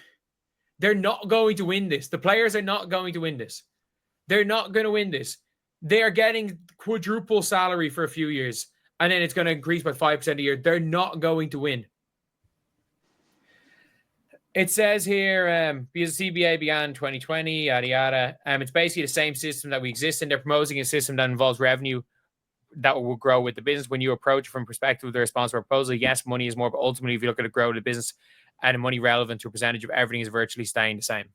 [SPEAKER 9] not going to win this. The players are not going to win this. They're not going to win this. They are getting quadruple salary for a few years, and then it's going to increase by 5% a year. They're not going to win. It says here, because the CBA began in 2020, yada, yada. It's basically the same system that we exist in. They're promoting a system that involves revenue that will grow with the business. When you approach from perspective of the response to our proposal, yes, money is more, but ultimately, if you look at it, grow the business and the money relevant to a percentage of everything is virtually staying the same.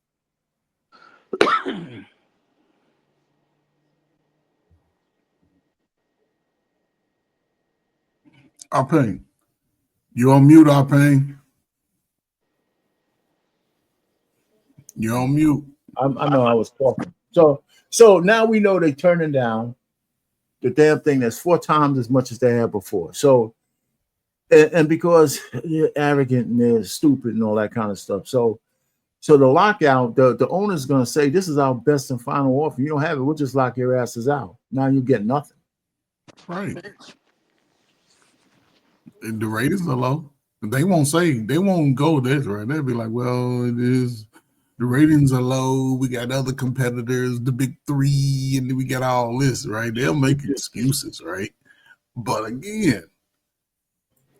[SPEAKER 12] Arpane. You on mute, Arpane? You're on mute.
[SPEAKER 2] I know I was talking. So now we know they're turning down the damn thing that's 4 times as much as they had before. So, and because they're arrogant and they're stupid and all that kind of stuff. So the lockout, the owner's going to say, this is our best and final offer. You don't have it, we'll just lock your asses out. Now you get nothing.
[SPEAKER 12] Right. The ratings are low. They won't go this, right? They'll be like, well, it is. The ratings are low. We got other competitors, the big 3, and then we got all this, right? They'll make excuses, right? But again,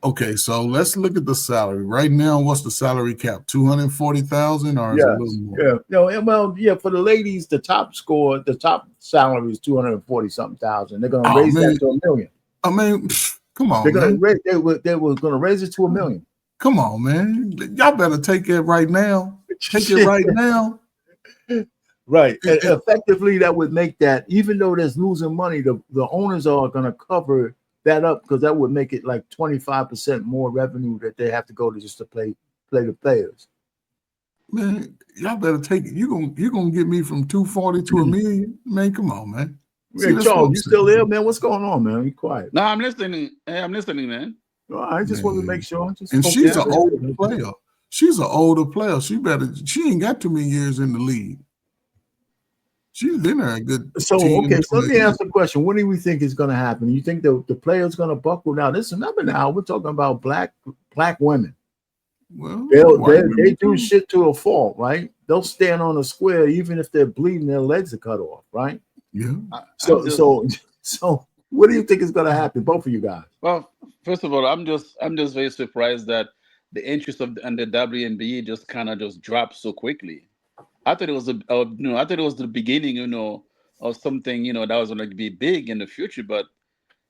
[SPEAKER 12] okay, so let's look at the salary. Right now, what's the salary cap? 240,000 or is it a little more?
[SPEAKER 2] Yeah. No, well, yeah, for the ladies, the top salary is 240-something thousand. They're gonna raise that to $1 million.
[SPEAKER 12] I mean, come on.
[SPEAKER 2] They were gonna raise it to $1 million.
[SPEAKER 12] Come on, man. Y'all better take it right now. Take it right now.
[SPEAKER 2] Right. And effectively, that would make that, even though there's losing money, the owners are going to cover that up because that would make it like 25% more revenue that they have to go to just to play the players.
[SPEAKER 12] Man, y'all better take it. You're gonna get me from 240 to $1 million. Man, come on, man.
[SPEAKER 2] Hey, Charles, you still there, man? What's going on, man? Be quiet.
[SPEAKER 3] No, I'm listening. Hey, I'm listening, man.
[SPEAKER 2] I just wanted to make sure.
[SPEAKER 12] And she's an older player. She's an older player. She ain't got too many years in the league. She's been there a good.
[SPEAKER 2] So okay, so let me ask the question: what do we think is going to happen? You think the players going to buckle down? This is remember now we're talking about black women.
[SPEAKER 12] Well,
[SPEAKER 2] they do shit to a fault, right? They'll stand on a square even if they're bleeding, their legs are cut off, right?
[SPEAKER 12] Yeah.
[SPEAKER 2] So what do you think is going to happen, both of you guys?
[SPEAKER 3] Well, first of all, I'm just very surprised that the interest of the WNBA just kind of just dropped so quickly. I thought it was the beginning, of something, that was going to be big in the future, but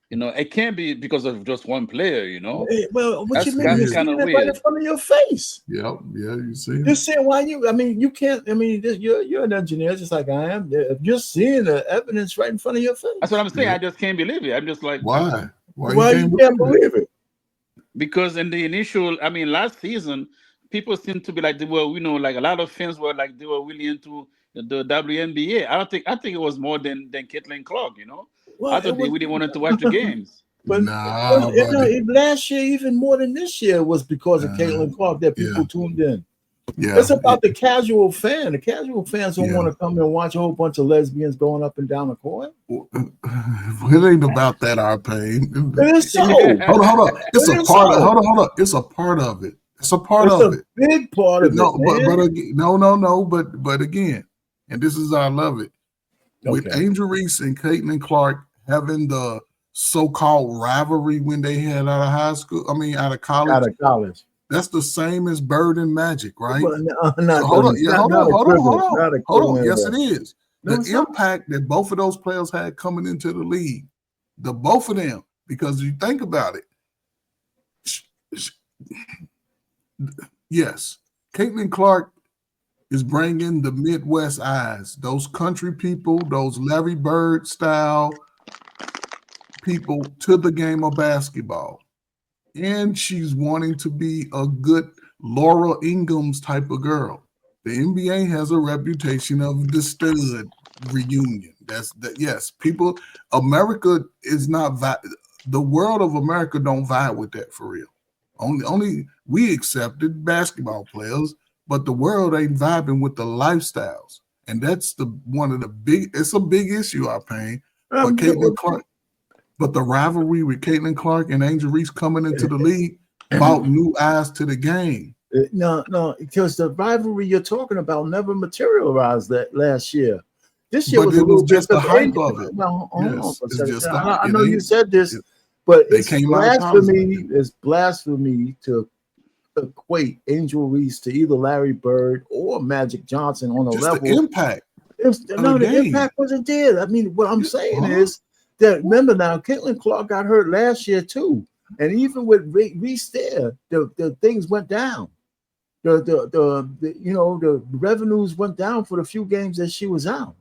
[SPEAKER 3] it can't be because of just one player,
[SPEAKER 2] Hey, well, what you mean? You're
[SPEAKER 3] kind of
[SPEAKER 2] seeing it right in front of your face.
[SPEAKER 12] Yep, yeah, you see.
[SPEAKER 2] You're saying why you can't. I mean, you're an engineer just like I am. If you're seeing the evidence right in front of your face.
[SPEAKER 3] That's what I'm saying. Yeah. I just can't believe it. I'm just like,
[SPEAKER 12] why?
[SPEAKER 2] Why you can't believe it?
[SPEAKER 3] Because in the initial, last season, people seem to be like they were, like a lot of fans were like they were really into the WNBA. I think it was more than Caitlin Clark, Well, I thought they really wanted to watch the games.
[SPEAKER 2] But last year, even more than this year, was because of Caitlin Clark that people tuned in.
[SPEAKER 12] Yeah,
[SPEAKER 2] it's about the casual fan. The casual fans don't want to come and watch a whole bunch of lesbians going up and down the court.
[SPEAKER 12] It ain't about that, our pain.
[SPEAKER 2] It is so.
[SPEAKER 12] Hold on. It's a part of. Hold on. It's a part of it. It's a part of it.
[SPEAKER 2] Big part of
[SPEAKER 12] no,
[SPEAKER 2] it. Man.
[SPEAKER 12] But again, no. But again, and this is I love it. With Angel Reese and Caitlin Clark having the so-called rivalry when they had out of high school. I mean, out of college.
[SPEAKER 2] Out of college.
[SPEAKER 12] That's the same as Bird and Magic, right?
[SPEAKER 2] Well,
[SPEAKER 12] Hold on. Yes,
[SPEAKER 2] that.
[SPEAKER 12] it is. The impact that both of those players had coming into the league, the both of them, because you think about it. Yes, Caitlin Clark is bringing the Midwest eyes, those country people, those Larry Bird style people to the game of basketball. And she's wanting to be a good Laura Inghams type of girl. The NBA has a reputation of the stud reunion. Yes, people, America is not, the world of America don't vibe with that for real. Only we accepted basketball players, but the world ain't vibing with the lifestyles. And that's it's a big issue, our pain. But Caitlin Clark, but the rivalry with Caitlin Clark and Angel Reese coming into the league brought new eyes to the game.
[SPEAKER 2] No, because the rivalry you're talking about never materialized that last year. This year was
[SPEAKER 12] just the hype of it.
[SPEAKER 2] Well,
[SPEAKER 12] yes, it's just the hype.
[SPEAKER 2] I know you said this, but
[SPEAKER 12] they
[SPEAKER 2] it's
[SPEAKER 12] came
[SPEAKER 2] blasphemy. It's blasphemy to equate Angel Reese to either Larry Bird or Magic Johnson on a level.
[SPEAKER 12] The impact.
[SPEAKER 2] The impact wasn't there. I mean, what I'm saying is that remember now, Caitlin Clark got hurt last year too, and even with Reese there, the things went down. The revenues went down for the few games that she was out.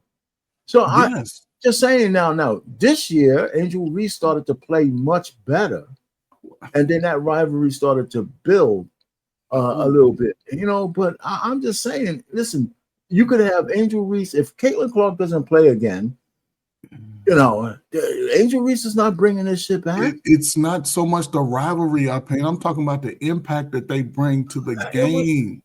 [SPEAKER 2] So I'm just saying now this year, Angel Reese started to play much better, and then that rivalry started to build a little bit, But I'm just saying, listen, you could have Angel Reese if Caitlin Clark doesn't play again. Angel Reese is not bringing this shit back.
[SPEAKER 12] It's not so much the rivalry I paint. I'm talking about the impact that they bring to the game.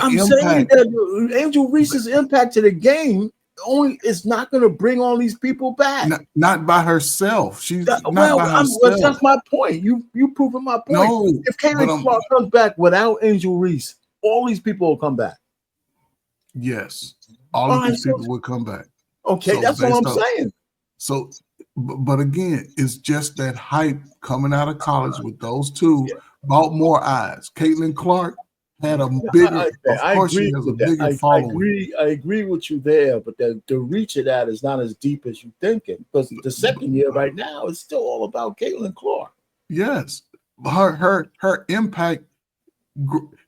[SPEAKER 2] I'm saying that Angel Reese's impact to the game only is not going to bring all these people back.
[SPEAKER 12] Not by herself. She's not by herself.
[SPEAKER 2] That's my point. You proving my point.
[SPEAKER 12] No,
[SPEAKER 2] if Caitlin Clark comes back without Angel Reese, all these people will come back.
[SPEAKER 12] Yes, all of these people will come back.
[SPEAKER 2] Okay, so that's what I'm saying.
[SPEAKER 12] So, but again, it's just that hype coming out of college with those two brought more eyes. Caitlin Clark had a bigger, following.
[SPEAKER 2] I agree with you there, but the reach of that is not as deep as you thinking. Because the second year right now is still all about Caitlin Clark.
[SPEAKER 12] Yes, her impact.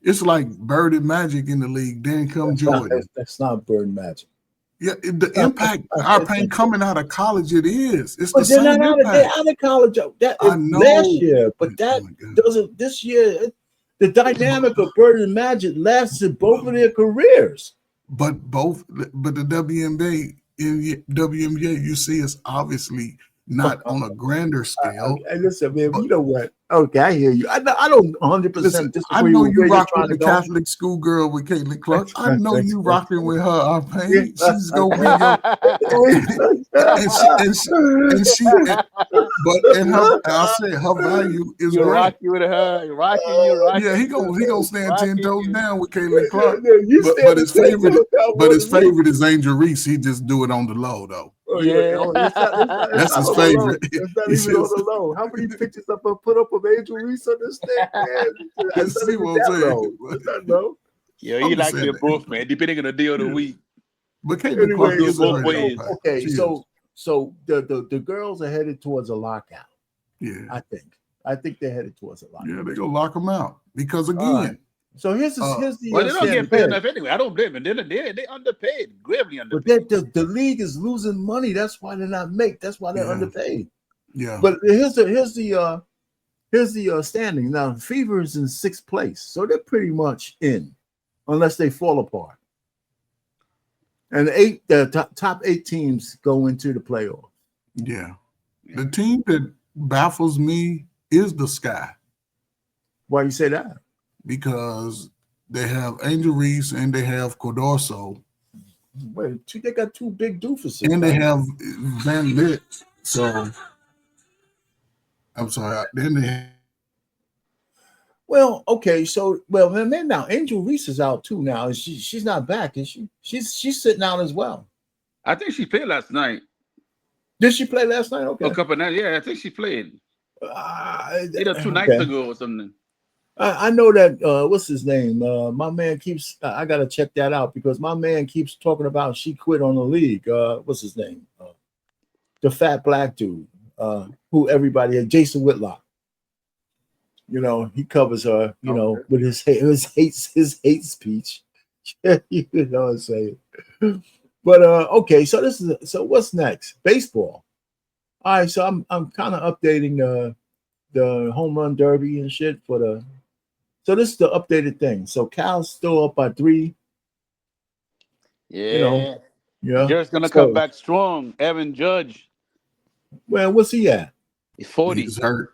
[SPEAKER 12] It's like Bird and Magic in the league. Then come Jordan.
[SPEAKER 2] That's not Bird and Magic.
[SPEAKER 12] Yeah, the impact our pain coming out of college, it is. It's the
[SPEAKER 2] same
[SPEAKER 12] impact.
[SPEAKER 2] They're out of college. That is last year, but that doesn't. This year, the dynamic of Bird and Magic lasted both of their careers.
[SPEAKER 12] But the WNBA you see is obviously not on a grander scale.
[SPEAKER 2] Listen, man, you know what? Okay, I hear you. I don't 100% disagree.
[SPEAKER 12] I know you rocking with the Catholic schoolgirl with Caitlin Clark. I know you rocking with her. Our pain. She's gonna be I'll say her value is
[SPEAKER 3] You're
[SPEAKER 12] great.
[SPEAKER 3] rocking with her. You're rocking.
[SPEAKER 12] Yeah, he gonna stand 10 toes down with Caitlin Clark. But his favorite is Angel Reese. He just do it on the low though. That's his favorite.
[SPEAKER 2] It's not even on the low. How many pictures I put up of Angel Reese on this thing, man?
[SPEAKER 12] See what I'm saying?
[SPEAKER 3] Yeah, he like them both, man. Depending on the day of the week.
[SPEAKER 12] But Caitlin Clark is
[SPEAKER 3] both ways.
[SPEAKER 2] Okay, so the girls are headed towards a lockout.
[SPEAKER 12] Yeah,
[SPEAKER 2] I think they're headed towards a lockout.
[SPEAKER 12] Yeah, they're gonna lock them out because again.
[SPEAKER 2] So here's the.
[SPEAKER 3] Well, they don't get paid enough anyway. I don't blame them. They underpaid, gravely underpaid.
[SPEAKER 2] But the league is losing money. That's why they're not That's why they're underpaid.
[SPEAKER 12] Yeah.
[SPEAKER 2] But here's the standing now. Fever is in 6th place, so they're pretty much in, unless they fall apart. And the top 8 teams go into the playoff.
[SPEAKER 12] Yeah. The team that baffles me is the Sky.
[SPEAKER 2] Why you say that?
[SPEAKER 12] Because They have Angel Reese and they have Cordorso.
[SPEAKER 2] Wait, they got two big doofuses.
[SPEAKER 12] And they have Van Lit. So I'm sorry. Then they have,
[SPEAKER 2] well, okay, so man, now Angel Reese is out too now. Is she's not back, is she? She's sitting out as well.
[SPEAKER 3] I think she played last night.
[SPEAKER 2] Did she play last night? Okay.
[SPEAKER 3] A couple of nights. Yeah, I think she played. Either 2 nights ago or something.
[SPEAKER 2] I know that what's his name? My man keeps I gotta check that out because my man keeps talking about she quit on the league. What's his name? The fat black dude, who everybody had, Jason Whitlock. You know, he covers her, you know, with his hate speech. You know what I'm saying? But okay, so what's next? Baseball. All right, so I'm kind of updating the home run derby and shit for the. So this is the updated thing. So Cal's still up by 3.
[SPEAKER 3] Yeah.
[SPEAKER 2] You know, yeah.
[SPEAKER 3] Judge's gonna come back strong. Evan Judge.
[SPEAKER 2] Well, what's he at?
[SPEAKER 3] He's 40.
[SPEAKER 12] He's hurt.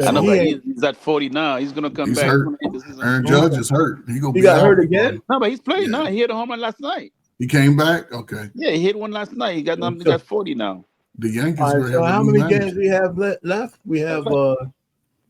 [SPEAKER 3] I know, but he's at 40 now. He's gonna come back.
[SPEAKER 12] Hurt. Aaron Judge is hurt.
[SPEAKER 2] He got hurt again?
[SPEAKER 3] No, but he's playing now. He hit a home run last night.
[SPEAKER 12] He came back. Okay.
[SPEAKER 3] Yeah, he hit one last night. He got 40 now.
[SPEAKER 12] The Yankees.
[SPEAKER 2] All right, so how many games we have left? We have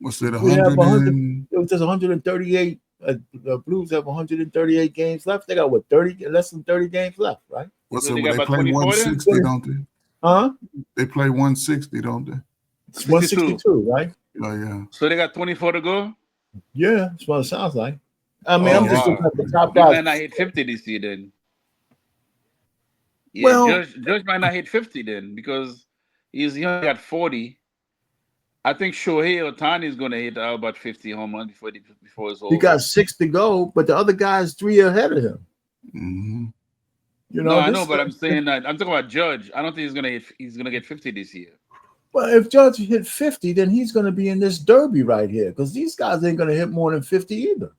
[SPEAKER 12] what's it?
[SPEAKER 2] 100. It was just 138. The Blues have 138 games left. They got what, 30? Less than 30 games left, right?
[SPEAKER 12] What's it? They play 160, don't they?
[SPEAKER 2] Huh?
[SPEAKER 12] They play 160, don't they?
[SPEAKER 2] It's 162, right?
[SPEAKER 12] Oh yeah.
[SPEAKER 3] So they got 24 to go.
[SPEAKER 2] Yeah, that's what it sounds like. I mean, I'm just looking at the top
[SPEAKER 3] He
[SPEAKER 2] guys.
[SPEAKER 3] might not hit 50 this year then. Yeah,
[SPEAKER 2] Well,
[SPEAKER 3] Judge might not hit 50 then because he only got 40. I think Shohei Ohtani is going to hit about 50 home runs before it's over.
[SPEAKER 2] He got 6 to go, but the other guy's 3 ahead of him.
[SPEAKER 12] Mm-hmm.
[SPEAKER 2] You know,
[SPEAKER 3] no, I know, but I'm saying that I'm talking about Judge. I don't think he's gonna get 50 this year.
[SPEAKER 2] Well, if Judge hit 50, then he's going to be in this derby right here because these guys ain't going to hit more than 50 either.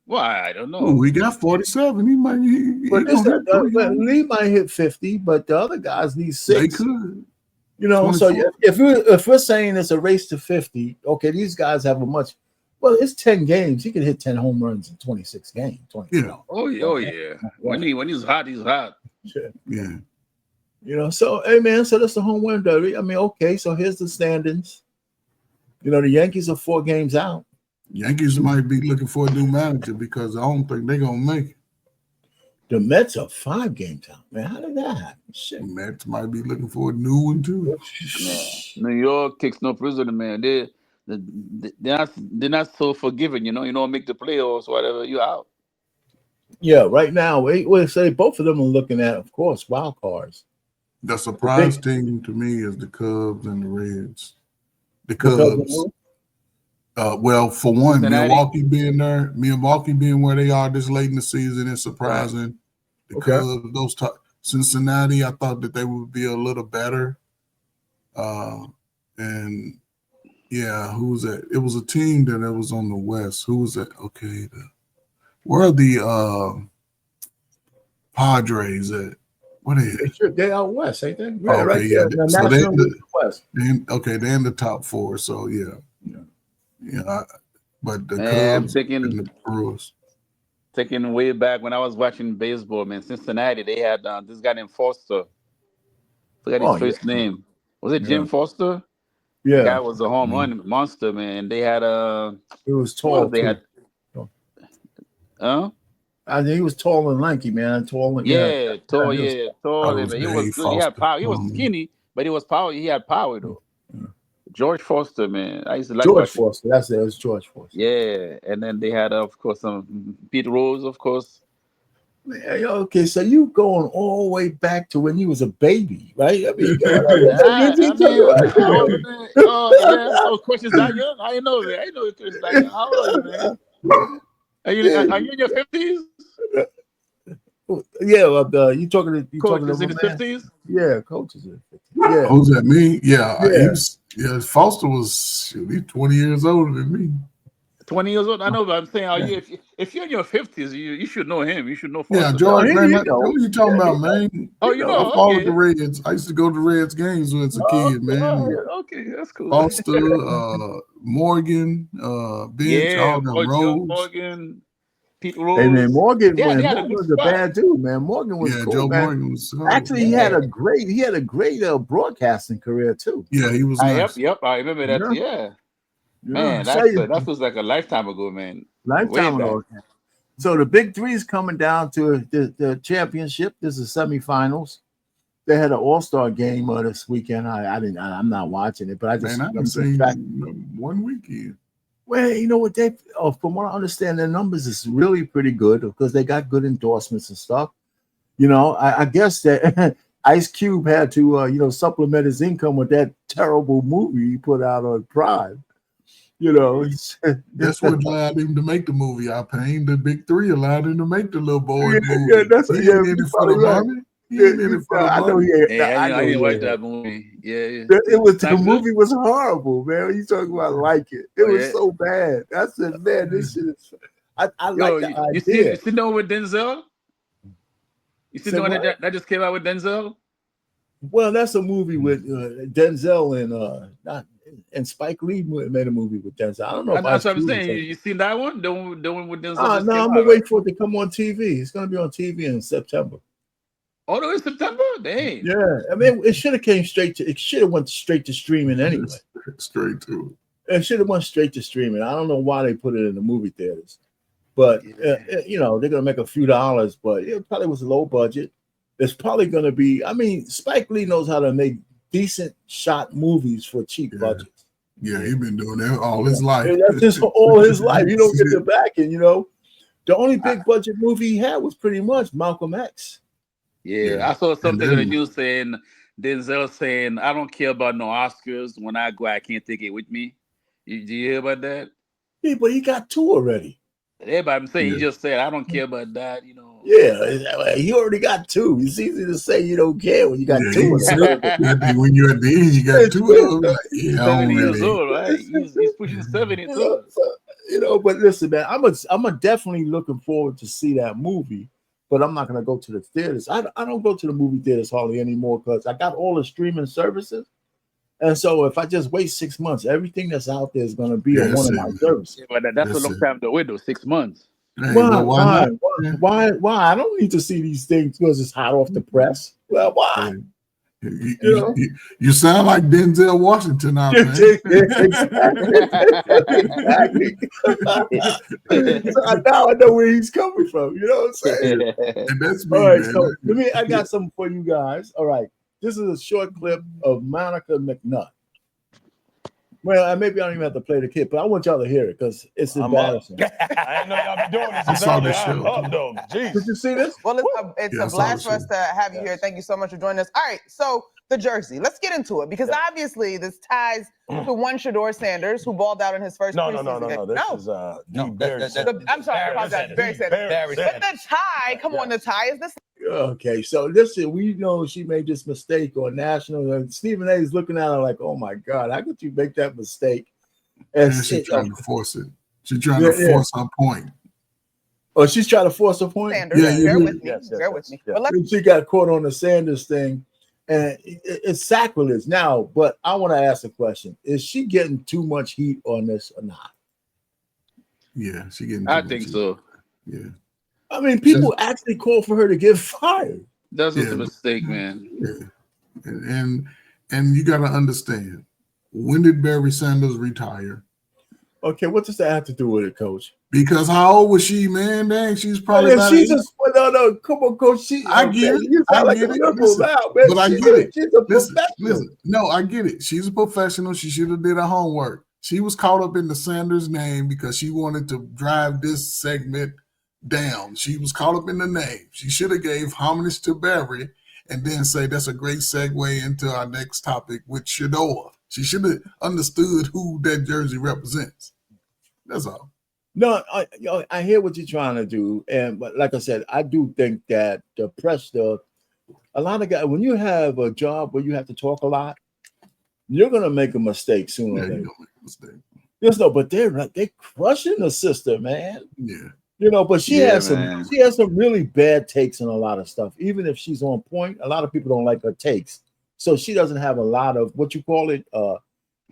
[SPEAKER 3] Well, I don't know.
[SPEAKER 12] Oh, we got 47. He might.
[SPEAKER 2] Lee might hit 50, but the other guys need 6.
[SPEAKER 12] They could.
[SPEAKER 2] You know,
[SPEAKER 12] 24.
[SPEAKER 2] so if we're saying it's a race to 50, okay, these guys have a much. Well, it's 10 games. He can hit 10 home runs in 26 games. 20,
[SPEAKER 12] yeah.
[SPEAKER 3] Oh yeah. When he's hot, he's hot.
[SPEAKER 12] Yeah.
[SPEAKER 2] You know, so hey man, so that's the home run derby. I mean, okay, so here's the standings. You know, the Yankees are 4 games out.
[SPEAKER 12] Yankees might be looking for a new manager because I don't think they're gonna make it.
[SPEAKER 2] The Mets are 5 games out, man. How did that happen? Shit.
[SPEAKER 12] The Mets might be looking for a new one too.
[SPEAKER 3] Yeah. New York kicks no prisoner, man. They're not so forgiving, you know. You don't make the playoffs, whatever, you're out.
[SPEAKER 2] Yeah, right now, we say both of them are looking at, of course, wild cards.
[SPEAKER 12] The surprise team to me is the Cubs and the Reds. The Cubs. Well, for one, Milwaukee being where they are this late in the season is surprising. The Cubs, Cincinnati, I thought that they would be a little better. And yeah, who was that? It was a team that was on the West. Who was that? Okay, where are the Padres at? What is it?
[SPEAKER 2] They're out west, ain't they? Yeah,
[SPEAKER 12] okay,
[SPEAKER 2] right
[SPEAKER 12] yeah.
[SPEAKER 2] there.
[SPEAKER 12] So they're in the
[SPEAKER 2] West.
[SPEAKER 12] They're in the top 4. So yeah. But the Cubs and the Brewers.
[SPEAKER 3] Taking way back when I was watching baseball, man, Cincinnati, they had this guy named Foster. Forgot his first name. Was it Jim Foster?
[SPEAKER 2] Yeah.
[SPEAKER 3] The guy was a home run monster, man. They had
[SPEAKER 2] it was tall.
[SPEAKER 3] They had
[SPEAKER 2] I think he was tall and lanky, man. Tall.
[SPEAKER 3] Tall. Man. He was good. He had power. He was skinny, but he was power. He had power though. Yeah. George Foster, man. I used to like
[SPEAKER 2] George Foster. That's it. It was George Foster.
[SPEAKER 3] Yeah, and then they had, of course, some Pete Rose, of course.
[SPEAKER 2] Okay, so you going all the way back to when he was a baby, right? I mean,
[SPEAKER 3] Chris is not young. I didn't know that. I know Chris is not young. How old are you, man? Are you in your 50s?
[SPEAKER 2] Yeah, you talking to
[SPEAKER 3] Coach is in his 50s?
[SPEAKER 2] Yeah, Coach is in his 50s. Yeah.
[SPEAKER 12] Who's that? Me? Yeah. Foster was 20 years older than me.
[SPEAKER 3] 20 years old? I know, but I'm saying, if you're in your 50s, you should know him. You should know Foster.
[SPEAKER 12] Yeah, George, man, what are you talking about, man?
[SPEAKER 3] Oh, you know,
[SPEAKER 12] I followed the Reds. I used to go to Reds games when I was a kid, man.
[SPEAKER 3] Okay, that's cool.
[SPEAKER 12] Foster, Morgan, Bench, all them Rose.
[SPEAKER 3] Morgan. Pete Rose.
[SPEAKER 2] Hey man, Morgan,
[SPEAKER 3] Yeah, they had a
[SPEAKER 2] Morgan
[SPEAKER 3] good
[SPEAKER 2] was a
[SPEAKER 3] spot.
[SPEAKER 2] bad dude, man. Morgan was cool,
[SPEAKER 12] Joe
[SPEAKER 2] man.
[SPEAKER 12] Morgan was
[SPEAKER 2] Actually, he had a great broadcasting career too.
[SPEAKER 12] Yeah, he was nice.
[SPEAKER 3] Yep, I remember that. Yeah. Man, that was like a lifetime ago, man.
[SPEAKER 2] Lifetime
[SPEAKER 3] Way back.
[SPEAKER 2] ago. So the big three is coming down to the championship. This is semifinals. They had an all-star game this weekend. I'm not watching it, but I just
[SPEAKER 12] haven't seen one weekend.
[SPEAKER 2] Well, you know what, from what I understand, their numbers is really pretty good because they got good endorsements and stuff. You know, I guess that Ice Cube had to supplement his income with that terrible movie he put out on Prime. You know,
[SPEAKER 12] that's what allowed him to make the movie. I Pain. The big three allowed him to make the little boy movie.
[SPEAKER 2] Yeah, that's
[SPEAKER 12] he ain't in it for the money. He ain't in it for the money.
[SPEAKER 2] I know he ain't.
[SPEAKER 3] I didn't watch that movie. Yeah.
[SPEAKER 2] The movie was horrible, man. You talking about like it? It was so bad. I said, man, this shit is. I like the idea.
[SPEAKER 3] You see the one with Denzel? You see the one that just came out with Denzel?
[SPEAKER 2] Well, that's a movie with Denzel and Spike Lee made a movie with Denzel. I don't know.
[SPEAKER 3] That's what I'm saying. You seen that one? The one with Denzel?
[SPEAKER 2] No, I'm gonna wait for it to come on TV. It's gonna be on TV in September.
[SPEAKER 3] Oh no, in September? Dang.
[SPEAKER 2] Yeah, I mean, it should have went straight to streaming anyway.
[SPEAKER 12] Straight to
[SPEAKER 2] it. It should have went straight to streaming. I don't know why they put it in the movie theaters, but they're gonna make a few dollars. But it probably was low budget. It's probably gonna be. I mean, Spike Lee knows how to make decent shot movies for cheap budgets.
[SPEAKER 12] Yeah, he's been doing that all his life.
[SPEAKER 2] That's just all his life. You don't get the backing. You know, the only big budget movie he had was pretty much Malcolm X.
[SPEAKER 3] Yeah, I saw something in the news saying Denzel saying, "I don't care about no Oscars. When I go, I can't take it with me." Do you hear about that?
[SPEAKER 2] Yeah, but he got 2 already.
[SPEAKER 3] Yeah, but I'm saying he just said, "I don't care about that." You know.
[SPEAKER 2] Yeah, he already got 2. It's easy to say you don't care when you got 2.
[SPEAKER 12] When you're at the end, you got 2 of them.
[SPEAKER 3] He's 70 years old, right? He's pushing 70 too.
[SPEAKER 2] But listen, man, I'm definitely looking forward to see that movie. But I'm not going to go to the theaters. I don't go to the movie theaters hardly anymore because I got all the streaming services. And so if I just wait 6 months, everything that's out there is going to be on one of my services.
[SPEAKER 3] Yeah, but that's a long time to wait, though, 6 months.
[SPEAKER 12] Hey,
[SPEAKER 2] why? I don't need to see these things because it's hot off the press. Well, why?
[SPEAKER 12] You sound like Denzel Washington out there.
[SPEAKER 2] Exactly. So now I know where he's coming from. You know what I'm saying?
[SPEAKER 12] And that's me,
[SPEAKER 2] all right,
[SPEAKER 12] man.
[SPEAKER 2] so I got something for you guys. All right. This is a short clip of Monica McNutt. Well, maybe I don't even have to play the clip, but I want y'all to hear it because it's embarrassing.
[SPEAKER 15] I didn't know y'all be doing this.
[SPEAKER 12] I saw this show.
[SPEAKER 2] Did you see this?
[SPEAKER 16] Well, it's a blast for us to have you here. Thank you so much for joining us. All right, so the jersey. Let's get into it because obviously this ties to one Shador Sanders who balled out in his first preseason game.
[SPEAKER 15] This is
[SPEAKER 16] I'm sorry, I apologize. Barry Sanders. But the tie, come on, the tie is this.
[SPEAKER 2] Okay, so listen, we know she made this mistake on national, and Stephen A is looking at her like, "Oh my God, how could you make that mistake?"
[SPEAKER 12] And she's trying to force it. She's trying to force her point.
[SPEAKER 2] Oh, she's trying to force her point.
[SPEAKER 16] Sanders, bear with me. Bear with me.
[SPEAKER 2] But she got caught on the Sanders thing, and it's sacrilege now. But I want to ask a question: is she getting too much heat on this or not?
[SPEAKER 12] Yeah, she getting.
[SPEAKER 3] I think so.
[SPEAKER 12] Yeah.
[SPEAKER 2] I mean, people actually call for her to get fired.
[SPEAKER 3] That's a mistake, man.
[SPEAKER 12] Yeah. And you got to understand, when did Barry Sanders retire?
[SPEAKER 2] Okay, what does that have to do with it, Coach?
[SPEAKER 12] Because how old was she, man? Dang, she's probably
[SPEAKER 2] no, come on, Coach.
[SPEAKER 12] I get it. I get it. But I get it. She's a professional. Listen. No, I get it. She's a professional. She should have did her homework. She was caught up in the Sanders name because she wanted to drive this segment down. She was caught up in the name. She should have gave homage to Barry and then say that's a great segue into our next topic with Shador. She should have understood who that jersey represents. That's all.
[SPEAKER 2] No, I hear what you're trying to do, but like I said, I do think that the pressure, a lot of guys, when you have a job where you have to talk a lot, you're gonna make a mistake sooner or later.
[SPEAKER 12] You're gonna make a mistake.
[SPEAKER 2] Yes, no, but they're crushing the sister, man.
[SPEAKER 12] Yeah.
[SPEAKER 2] You know, but she has some really bad takes on a lot of stuff. Even if she's on point, a lot of people don't like her takes. So she doesn't have a lot of what you call it,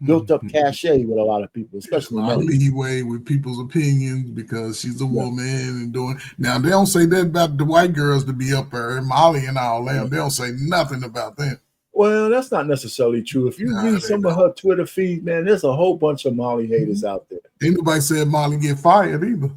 [SPEAKER 2] built up cachet with a lot of people, especially
[SPEAKER 12] a lot of
[SPEAKER 2] men.
[SPEAKER 12] leeway with people's opinions because she's a woman and doing. Now they don't say that about the white girls to be up there, Molly and all them. They don't say nothing about them.
[SPEAKER 2] Well, that's not necessarily true. If you read some of her Twitter feed, man, there's a whole bunch of Molly haters out there.
[SPEAKER 12] Ain't nobody said Molly get fired either.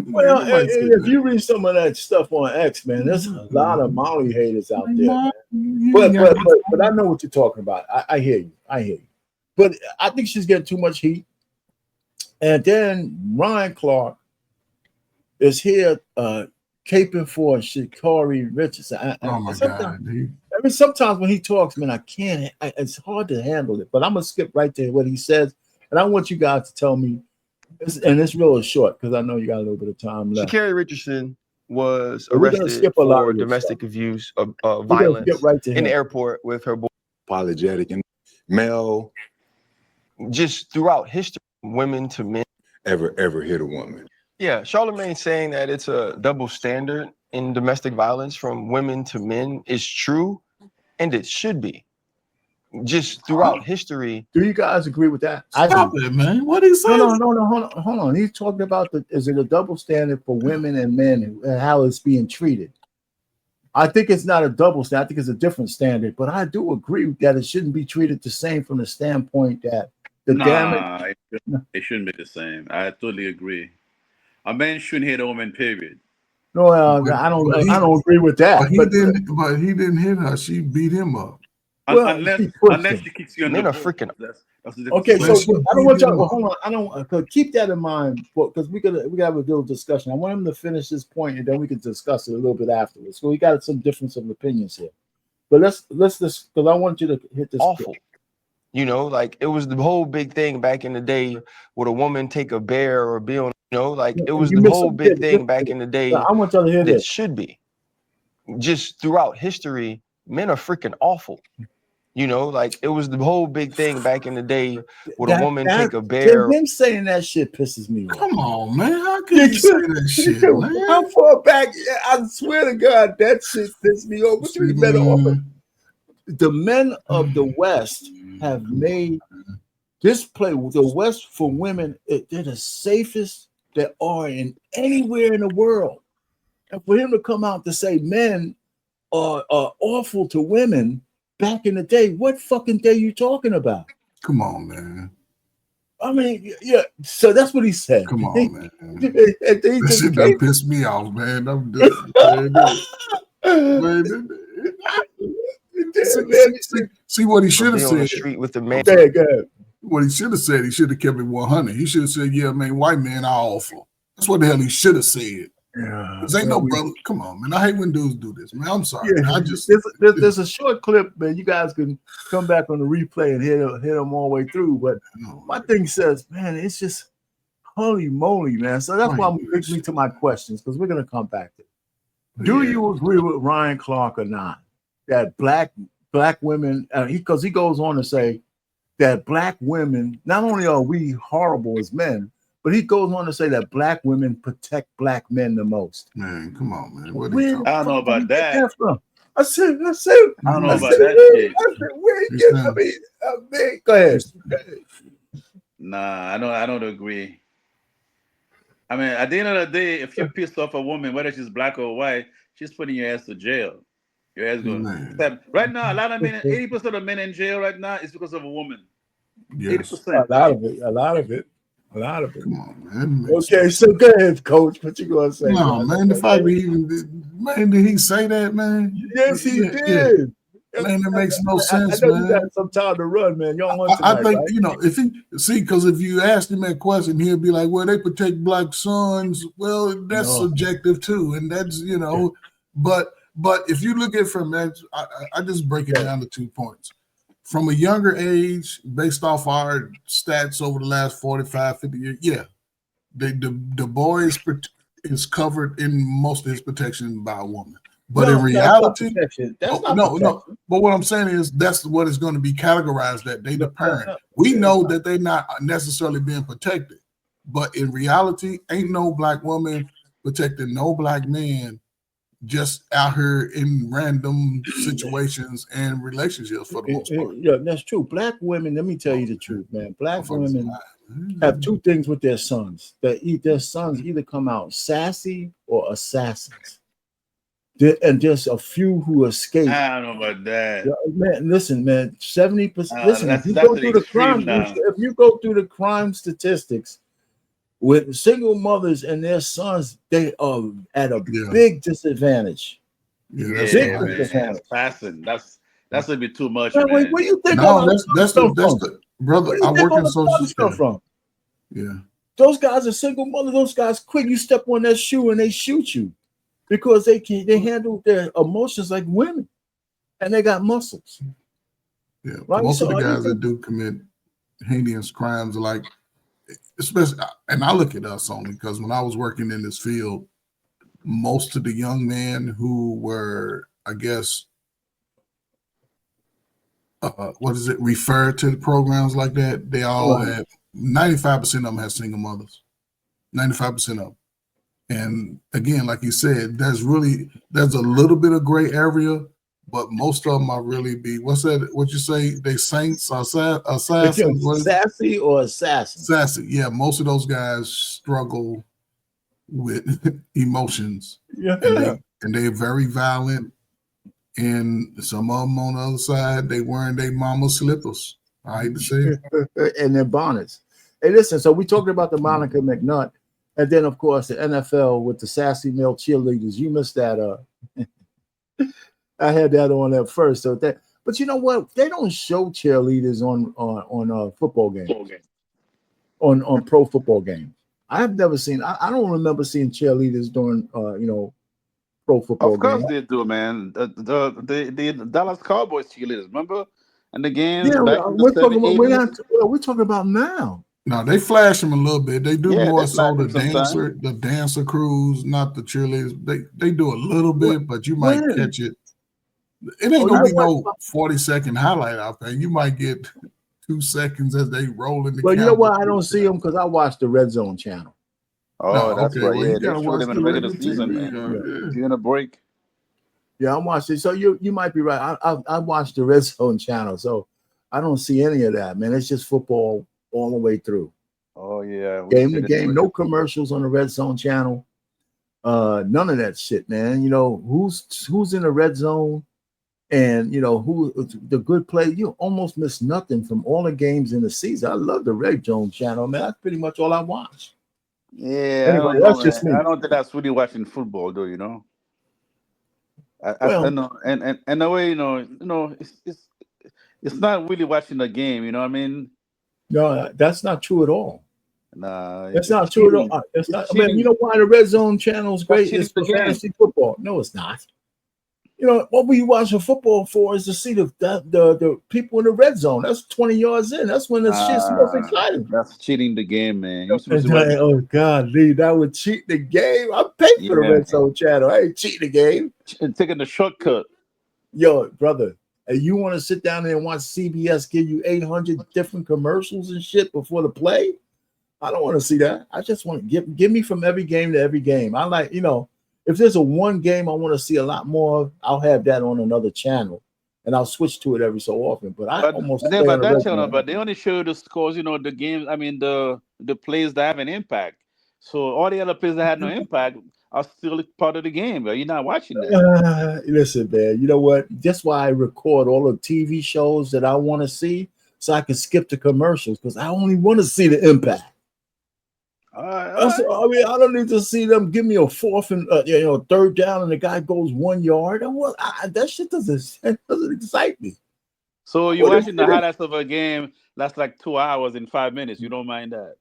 [SPEAKER 2] Well, if you read some of that stuff on X, man, there's a lot of Molly haters out there. Man. But I know what you're talking about. I hear you. I hear you. But I think she's getting too much heat. And then Ryan Clark is here caping for Sha'Carri Richardson.
[SPEAKER 12] Oh my God, dude.
[SPEAKER 2] I mean, sometimes when he talks, man, I can't. It's hard to handle it. But I'm gonna skip right to what he says, and I want you guys to tell me. And it's real short because I know you got a little bit of time left.
[SPEAKER 17] Sha'Carri Richardson was arrested for domestic abuse of violence in the airport with her boy.
[SPEAKER 18] Apologetic and male.
[SPEAKER 17] Just throughout history, women to men.
[SPEAKER 18] Ever hit a woman.
[SPEAKER 17] Yeah, Charlamagne saying that it's a double standard in domestic violence from women to men is true, and it should be. Just throughout history.
[SPEAKER 2] Do you guys agree with that?
[SPEAKER 12] Stop it, man. What is he saying?
[SPEAKER 2] No, hold on. He's talking about is it a double standard for women and men and how it's being treated? I think it's not a double standard. I think it's a different standard, but I do agree that it shouldn't be treated the same from the standpoint that the damage.
[SPEAKER 3] It shouldn't be the same. I totally agree. A man shouldn't hit a woman, period.
[SPEAKER 2] No, I don't agree with that.
[SPEAKER 12] But he didn't hit her. She beat him up.
[SPEAKER 2] Well,
[SPEAKER 3] unless she kicks you in the balls.
[SPEAKER 17] Freaking.
[SPEAKER 3] That's
[SPEAKER 2] okay, so I don't want y'all. Hold on, I don't keep that in mind because we gotta have a little discussion. I want him to finish this point and then we can discuss it a little bit afterwards. So we got some difference of opinions here. But let's just because I want you to hit this.
[SPEAKER 17] Awful. You know, like it was the whole big thing back in the day. Would a woman take a bear or be on? You know, like it was the whole big thing back in the day.
[SPEAKER 2] I want y'all to hear this.
[SPEAKER 17] It should be. Just throughout history, men are freaking awful. You know, like it was the whole big thing back in the day. Would a woman take a bear?
[SPEAKER 2] Him saying that shit pisses me off.
[SPEAKER 12] Come on, man. How can you say that shit, man?
[SPEAKER 2] How far back? I swear to God, that shit pissed me off. The men of the West have made this play. The West for women, they're the safest there are in anywhere in the world. And for him to come out to say men are awful to women back in the day, what fucking day you talking about?
[SPEAKER 12] Come on, man.
[SPEAKER 2] I mean, yeah. So that's what he said.
[SPEAKER 12] Come on, man. This shit done pissed me off, man. I'm see what he should have said.
[SPEAKER 17] On the street with the man.
[SPEAKER 12] What he should have said, he should have kept it 100. He should have said, "Yeah, man, white men are awful." That's what the hell he should have said.
[SPEAKER 2] Yeah,
[SPEAKER 12] ain't no brother. Come on, man. I hate when dudes do this, man. I'm sorry.
[SPEAKER 2] Yeah,
[SPEAKER 12] man. I just
[SPEAKER 2] there's a short clip, man. You guys can come back on the replay and hit them all the way through. But my thing says, man, it's just holy moly, man. So that's why I'm bringing me to my questions because we're gonna come back to it. Do you agree with Ryan Clark or not that black women? Because he goes on to say that black women, not only are we horrible as men, but he goes on to say that black women protect black men the most.
[SPEAKER 12] Man, come on, man.
[SPEAKER 3] I don't know about that.
[SPEAKER 2] I said,
[SPEAKER 3] I don't know about that shit.
[SPEAKER 2] I said, where you get? I mean, go ahead.
[SPEAKER 3] Nah, I don't agree. I mean, at the end of the day, if you're pissed off a woman, whether she's black or white, she's putting your ass to jail. Your ass going. Right now, a lot of men, 80% of men in jail right now is because of a woman.
[SPEAKER 12] Yes.
[SPEAKER 3] 80%.
[SPEAKER 2] A lot of it. Come
[SPEAKER 12] on, man.
[SPEAKER 2] Okay, so go ahead, Coach. What you gonna say?
[SPEAKER 12] No, man. The fact that did he say that, man?
[SPEAKER 2] Yes, he did.
[SPEAKER 12] Man, that makes no sense,
[SPEAKER 2] I know
[SPEAKER 12] man.
[SPEAKER 2] you got some time to run, man. Y'all want tonight,
[SPEAKER 12] I think
[SPEAKER 2] right?
[SPEAKER 12] you know if he because if you ask him that question, he'll be like, "Well, they protect black sons." Well, that's subjective too, and that's but if you look at it from that, I just break it down to 2 points. From a younger age, based off our stats over the last 45, 50 years, the boy is covered in most of his protection by a woman. But in reality, no. But what I'm saying is that's what it's going to be categorized that they the parent. We know that they're not necessarily being protected, but in reality, ain't no black woman protecting no black man just out here in random situations and relationships for the most part.
[SPEAKER 2] Yeah, that's true. Black women, let me tell you the truth, man. Black women have two things with their sons. Their sons either come out sassy or assassins. And there's a few who escape.
[SPEAKER 3] I don't know about that.
[SPEAKER 2] Yeah, man, listen, man, 70%. Listen,
[SPEAKER 3] that's
[SPEAKER 2] if you go
[SPEAKER 3] an
[SPEAKER 2] through the
[SPEAKER 3] extreme
[SPEAKER 2] crime,
[SPEAKER 3] now.
[SPEAKER 2] if you go through the crime statistics with single mothers and their sons, they are at a big disadvantage.
[SPEAKER 3] Yeah,
[SPEAKER 2] Big
[SPEAKER 3] man.
[SPEAKER 2] disadvantage.
[SPEAKER 3] Assassin. That's a bit too much,
[SPEAKER 2] Man,
[SPEAKER 3] man.
[SPEAKER 2] where you think
[SPEAKER 12] No,
[SPEAKER 2] all
[SPEAKER 12] that's the brother.
[SPEAKER 2] Where do you
[SPEAKER 12] I
[SPEAKER 2] think
[SPEAKER 12] work
[SPEAKER 2] all
[SPEAKER 12] in
[SPEAKER 2] the
[SPEAKER 12] social
[SPEAKER 2] fathers come
[SPEAKER 12] security.
[SPEAKER 2] from?
[SPEAKER 12] Yeah.
[SPEAKER 2] Those guys are single mothers. Those guys quick. You step on that shoe and they shoot you because they handle their emotions like women, and they got muscles.
[SPEAKER 12] Yeah,
[SPEAKER 2] Right?
[SPEAKER 12] most of
[SPEAKER 2] So
[SPEAKER 12] the
[SPEAKER 2] are you
[SPEAKER 12] guys that do commit heinous crimes are like, especially, and I look at us only because when I was working in this field, most of the young men who were, I guess, referred to the programs like that, they all
[SPEAKER 2] Right.
[SPEAKER 12] had 95% of them have single mothers. 95% of them. And again, like you said, there's a little bit of gray area, but most of them are really what's that? What you say? They saints, assassins, what is it?
[SPEAKER 2] Sassy or assassin?
[SPEAKER 12] Sassy. Yeah, most of those guys struggle with emotions.
[SPEAKER 2] Yeah.
[SPEAKER 12] And they're very violent. And some of them on the other side, they wearing their mama's slippers. I hate to say it.
[SPEAKER 2] And their bonnets. Hey, listen, so we talked about the Monica McNutt, and then of course the NFL with the sassy male cheerleaders. You missed that. I had that on there first. So but you know what? They don't show cheerleaders on football games, on pro football games. I've never seen. I don't remember seeing cheerleaders during pro football
[SPEAKER 3] Of course
[SPEAKER 2] games.
[SPEAKER 3] they do, man. The Dallas Cowboys cheerleaders, remember? And the games
[SPEAKER 2] Yeah,
[SPEAKER 3] back in the
[SPEAKER 2] we're talking about
[SPEAKER 3] 80s.
[SPEAKER 2] we're talking about now.
[SPEAKER 12] No, they flash them a little bit. They do
[SPEAKER 3] Yeah,
[SPEAKER 12] more
[SPEAKER 3] they
[SPEAKER 12] so
[SPEAKER 3] flash
[SPEAKER 12] the
[SPEAKER 3] them sometimes.
[SPEAKER 12] dancer crews, not the cheerleaders. They do a little bit, but you might
[SPEAKER 2] When?
[SPEAKER 12] catch it. It ain't
[SPEAKER 2] Oh,
[SPEAKER 12] gonna
[SPEAKER 2] you
[SPEAKER 12] be
[SPEAKER 2] know
[SPEAKER 12] no 40-second highlight out there. You might get 2 seconds as they roll in the
[SPEAKER 2] Well, you know
[SPEAKER 12] camera.
[SPEAKER 2] why I don't see them? Because I watch the Red Zone channel.
[SPEAKER 3] Oh,
[SPEAKER 12] No,
[SPEAKER 3] that's
[SPEAKER 12] okay,
[SPEAKER 3] right.
[SPEAKER 12] well,
[SPEAKER 3] Yeah,
[SPEAKER 12] you
[SPEAKER 3] they
[SPEAKER 12] gotta
[SPEAKER 3] show
[SPEAKER 12] watch
[SPEAKER 3] them in
[SPEAKER 12] the
[SPEAKER 3] the regular
[SPEAKER 12] regular
[SPEAKER 3] season,
[SPEAKER 12] TV.
[SPEAKER 3] man. During a break.
[SPEAKER 2] Yeah, I'm watching. So you might be right. I watch the Red Zone channel, so I don't see any of that, man. It's just football all the way through,
[SPEAKER 3] Oh yeah, we
[SPEAKER 2] game
[SPEAKER 3] see
[SPEAKER 2] to
[SPEAKER 3] the
[SPEAKER 2] game. No commercials on the Red Zone channel. None of that shit, man. You know who's in the red zone, and you know who the good play. You almost miss nothing from all the games in the season. I love the Red Zone channel, man. That's pretty much all I watch.
[SPEAKER 3] Yeah, I
[SPEAKER 2] Anyway,
[SPEAKER 3] don't know,
[SPEAKER 2] that's just
[SPEAKER 3] man.
[SPEAKER 2] me.
[SPEAKER 3] I don't think that's really watching football, though. You know, I
[SPEAKER 2] Well,
[SPEAKER 3] know, and in a way, it's not really watching the game. You know what I mean?
[SPEAKER 2] no, that's not true at all.
[SPEAKER 3] Nah,
[SPEAKER 2] That's
[SPEAKER 3] it's
[SPEAKER 2] not true at
[SPEAKER 3] cheating.
[SPEAKER 2] all. That's
[SPEAKER 3] It's
[SPEAKER 2] not. I mean, you
[SPEAKER 3] cheating.
[SPEAKER 2] know why the Red Zone channel is
[SPEAKER 3] That's
[SPEAKER 2] great?
[SPEAKER 3] cheating
[SPEAKER 2] It's
[SPEAKER 3] the
[SPEAKER 2] for
[SPEAKER 3] game.
[SPEAKER 2] fantasy football. No, it's not. You know what we watching football for is to see the people in the red zone. That's 20 yards in. That's when the shit's most exciting.
[SPEAKER 3] That's cheating the game, man. You're supposed
[SPEAKER 2] And
[SPEAKER 3] to watch.
[SPEAKER 2] oh God, Lee, that would cheat the game. I paid for the
[SPEAKER 3] Yeah,
[SPEAKER 2] Red Zone channel. I ain't cheating the game.
[SPEAKER 3] taking the shortcut.
[SPEAKER 2] Yo, brother, and you want to sit down there and watch CBS give you 800 different commercials and shit before the play? I don't want to see that. I just want to give me from every game to every game. I like, if there's a one game I want to see a lot more of, I'll have that on another channel, and I'll switch to it every so often. But I almost
[SPEAKER 3] But
[SPEAKER 2] stay
[SPEAKER 3] then by
[SPEAKER 2] on the
[SPEAKER 3] that
[SPEAKER 2] Red
[SPEAKER 3] channel,
[SPEAKER 2] Zone.
[SPEAKER 3] but they only show the scores. The games. I mean, the plays that have an impact. So all the other plays that had no impact are still part of the game. But you're not watching that.
[SPEAKER 2] Listen, man, you know what? That's why I record all the TV shows that I want to see, so I can skip the commercials because I only want to see the impact. I mean, I don't need to see them give me a fourth and third down, and the guy goes 1 yard. That shit doesn't excite me.
[SPEAKER 3] So you're watching the highlights of a game that's like 2 hours and 5 minutes. You don't mind that?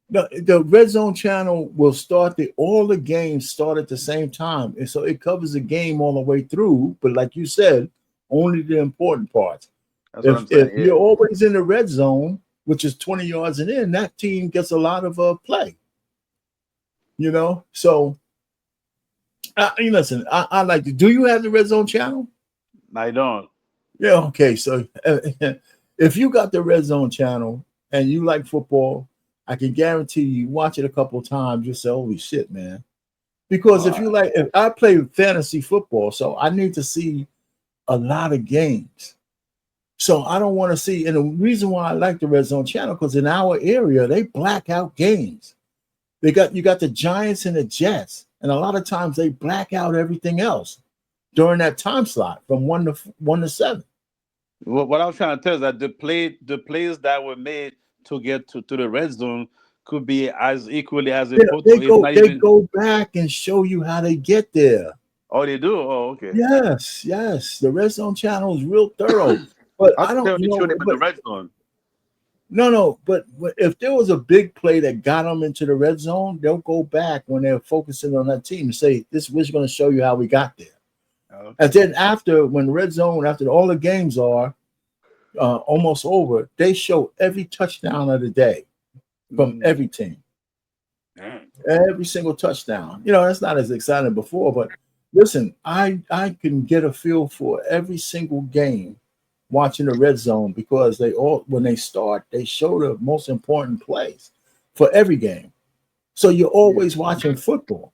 [SPEAKER 2] The Red Zone channel will start all the games start at the same time, and so it covers the game all the way through. But like you said, only the important parts.
[SPEAKER 3] That's what I'm saying.
[SPEAKER 2] If you're always in the red zone, which is 20 yards and in, that team gets a lot of play. So listen, I like to. Do you have the Red Zone channel?
[SPEAKER 3] I don't.
[SPEAKER 2] Yeah, okay. So if you got the Red Zone channel and you like football, I can guarantee you watch it a couple of times. You'll say, "Holy shit, man! Because if I play fantasy football, so I need to see a lot of games. So I don't want to see, and the reason why I like the Red Zone channel, because in our area, they black out games. You got the Giants and the Jets, and a lot of times they black out everything else during that time slot from 1 to 7.
[SPEAKER 3] What I was trying to tell is that the plays that were made to get to the red zone could be as equally as important.
[SPEAKER 2] They go back and show you how they get there.
[SPEAKER 3] Oh, they do? Oh, okay.
[SPEAKER 2] Yes. The Red Zone channel is real thorough. But I don't know.
[SPEAKER 3] The red zone.
[SPEAKER 2] No. But if there was a big play that got them into the red zone, they'll go back when they're focusing on that team and say, we're going to show you how we got there. Okay. And then after all the games are almost over, they show every touchdown of the day from every team. Every single touchdown. That's not as exciting before, but listen, I can get a feel for every single game watching the red zone, because when they start, they show the most important plays for every game. So you're always watching football.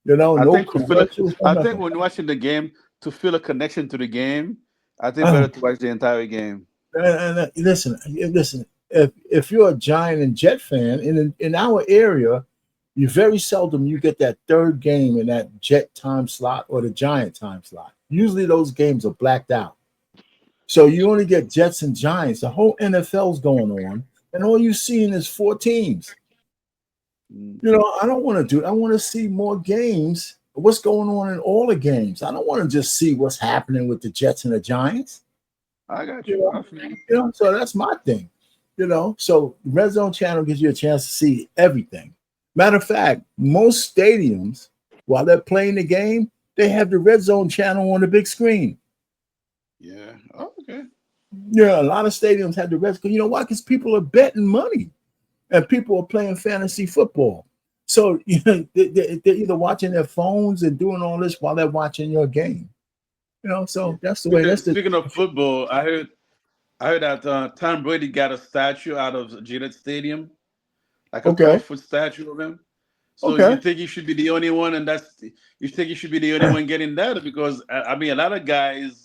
[SPEAKER 2] I
[SPEAKER 3] think when watching the game, to feel a connection to the game, I think better to watch the entire game.
[SPEAKER 2] And listen. If you're a Giant and Jet fan in our area, you very seldom you get that third game in that Jet time slot or the Giant time slot. Usually those games are blacked out. So you only get Jets and Giants. The whole NFL's going on, and all you're seeing is 4 teams. I don't want to do it. I want to see more games. What's going on in all the games? I don't want to just see what's happening with the Jets and the Giants.
[SPEAKER 3] I got you.
[SPEAKER 2] So that's my thing. So Red Zone channel gives you a chance to see everything. Matter of fact, most stadiums, while they're playing the game, they have the Red Zone channel on the big screen.
[SPEAKER 3] Yeah. Oh, okay.
[SPEAKER 2] Yeah, a lot of stadiums have the Red Zone. You know why? Because people are betting money, and people are playing fantasy football. So they're either watching their phones and doing all this while they're watching your game. So that's the way.
[SPEAKER 3] Speaking of football, I heard that Tom Brady got a statue out of Gillette Stadium, like a 12-foot statue of him. So you think you should be the only one, and you think you should be the only one getting that? Because a lot of guys.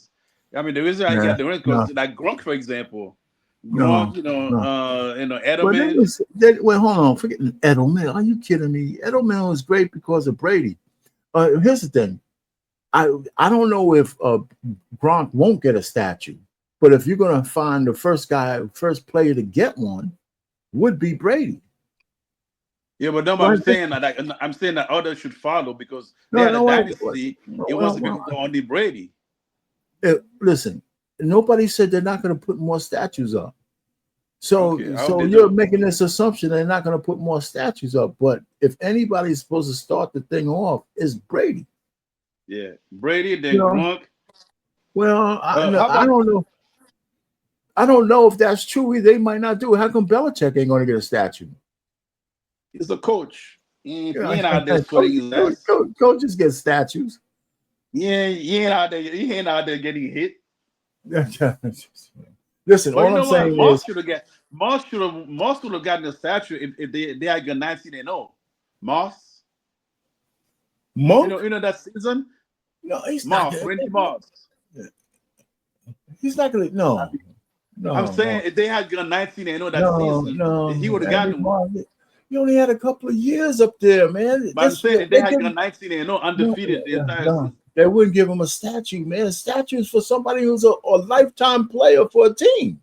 [SPEAKER 3] The reason I get the ring, because like Gronk, for example, Gronk,
[SPEAKER 2] Edelman. Wait, hold on, forget Edelman. Are you kidding me? Edelman was great because of Brady. Here's the thing. I don't know if Gronk won't get a statue, but if you're gonna find the first player to get one, would be Brady.
[SPEAKER 3] Yeah, but no, I'm saying that others should follow, because they had a dynasty. It wasn't because of only Brady.
[SPEAKER 2] Listen, nobody said they're not going to put more statues up. So you're making this assumption they're not going to put more statues up. But if anybody's supposed to start the thing off, it's Brady.
[SPEAKER 3] Yeah, Brady, then Gronk.
[SPEAKER 2] Well, I don't know. I don't know if that's true. They might not do it. How come Belichick ain't going to get a statue?
[SPEAKER 3] He's a coach. He ain't out there putting his ass.
[SPEAKER 2] Coaches get statues.
[SPEAKER 3] Yeah, he ain't out there getting hit.
[SPEAKER 2] Listen, all I'm saying is
[SPEAKER 3] Moss should have gotten a statue if they had gone 19-0. Moss.
[SPEAKER 2] Monk?
[SPEAKER 3] You know that season?
[SPEAKER 2] No, he's
[SPEAKER 3] Moss,
[SPEAKER 2] not.
[SPEAKER 3] Randy Moss.
[SPEAKER 2] He's not gonna. No.
[SPEAKER 3] I'm saying if they had gone 19-0 that season, he would have gotten one.
[SPEAKER 2] You only had a couple of years up there, man.
[SPEAKER 3] But I'm saying if they had gone 19-0 undefeated the entire season.
[SPEAKER 2] They wouldn't give him a statue, man. A statue is for somebody who's a lifetime player for a team.